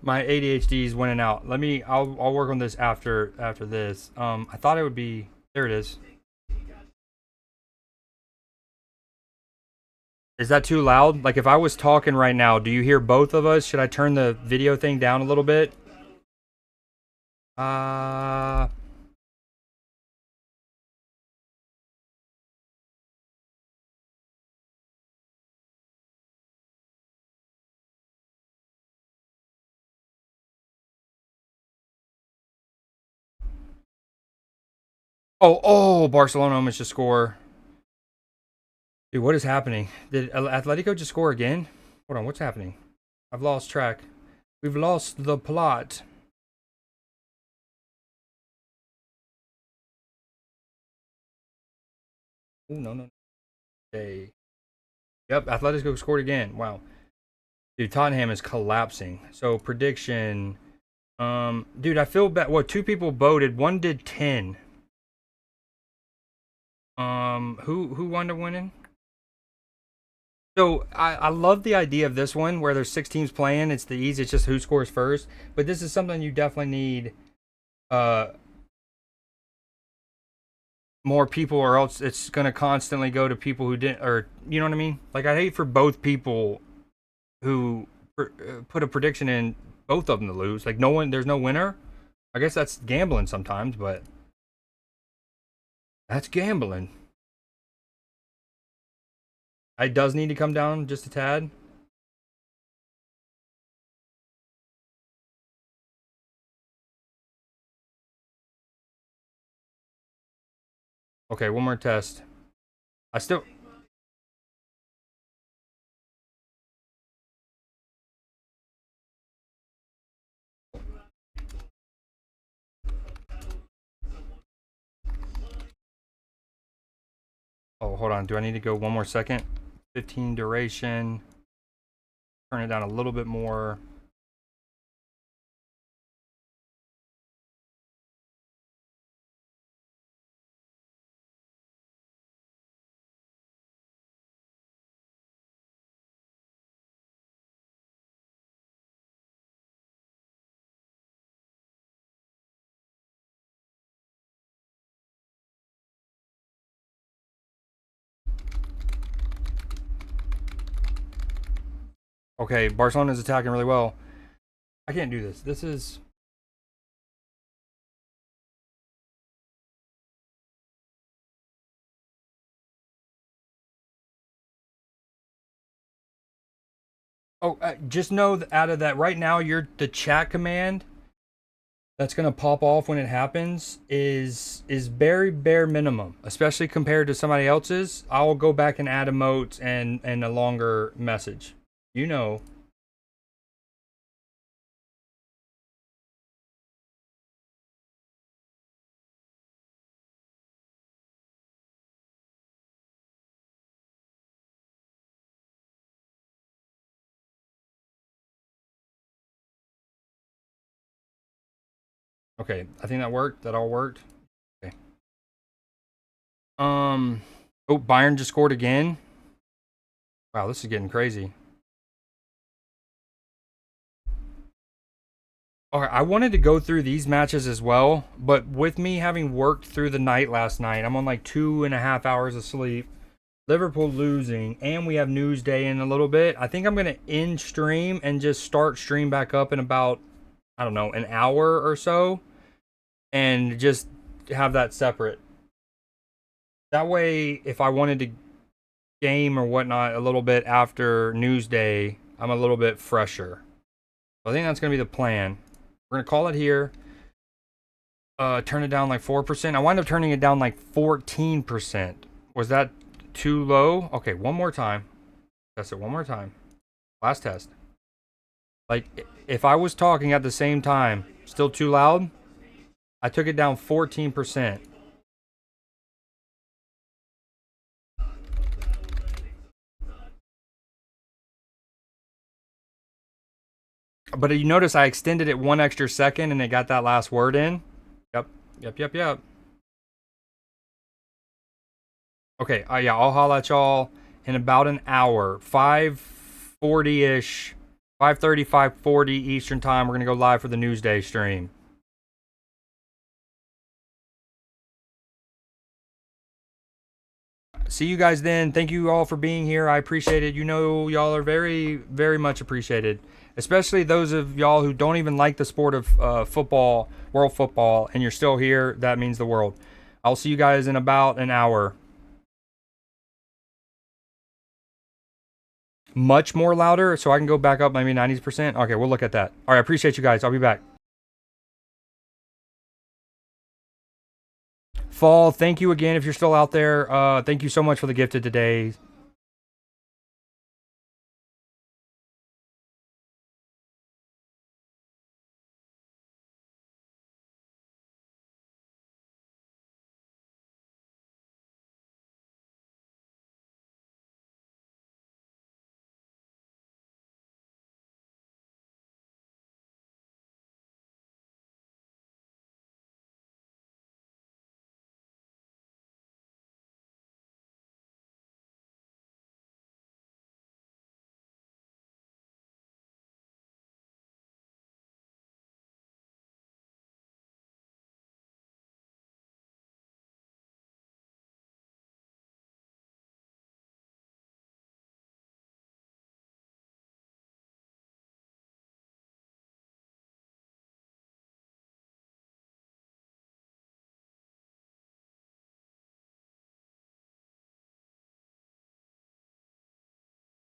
my ADHD is winning out. I'll work on this after this. I thought it would be, there it is. Is that too loud? Like if I was talking right now, do you hear both of us? Should I turn the video thing down a little bit? Uh oh, Barcelona almost just score. Dude, what is happening? Did Atletico just score again? Hold on, what's happening? I've lost track. We've lost the plot. Oh, no. Hey. Yep, Atletico scored again. Wow. Dude, Tottenham is collapsing. So, prediction. Dude, I feel bad. What, two people voted. One did 10. Who wound up winning? So I love the idea of this one where there's 6 teams playing. It's the easy. It's just who scores first. But this is something you definitely need uh more people, or else it's gonna constantly go to people who didn't, or you know what I mean. Like I hate for both people who put a prediction in, both of them to lose. Like no one, there's no winner. I guess that's gambling sometimes, but that's gambling. It does need to come down just a tad. Okay, one more test. I still. Oh, hold on. Do I need to go one more second? 15 duration. Turn it down a little bit more. Okay, Barcelona's attacking really well. I can't do this. This is. Oh, just know that out of that right now, the chat command that's gonna pop off when it happens is very bare minimum, especially compared to somebody else's. I'll go back and add emotes and a longer message. You know. Okay, I think that worked. That all worked. Okay. Oh, Bayern just scored again. Wow, this is getting crazy. All right, I wanted to go through these matches as well, but with me having worked through the night last night, I'm on like 2.5 hours of sleep. Liverpool losing, and we have NUESDAY in a little bit. I think I'm gonna end stream and just start stream back up in about, I don't know, an hour or so, and just have that separate. That way, if I wanted to game or whatnot a little bit after NUESDAY, I'm a little bit fresher. So I think that's gonna be the plan. We're gonna call it here. Turn it down like 4%. I wind up turning it down like 14%. Was that too low? Okay, one more time. Test it one more time. Last test. Like, if I was talking at the same time, still too loud? I took it down 14%. But you notice I extended it 1 extra second and it got that last word in? Yep. Okay, yeah, I'll holla at y'all in about an hour. 5:40-ish 5:30, 5:40 Eastern time. We're going to go live for the Newsday stream. See you guys then. Thank you all for being here. I appreciate it. You know, y'all are very, very much appreciated. Especially those of y'all who don't even like the sport of football, world football, and you're still here. That means the world. I'll see you guys in about an hour. Much more louder, so I can go back up maybe 90%. Okay, we'll look at that. All right, I appreciate you guys. I'll be back. Fall, thank you again if you're still out there. Thank you so much for the gifted today.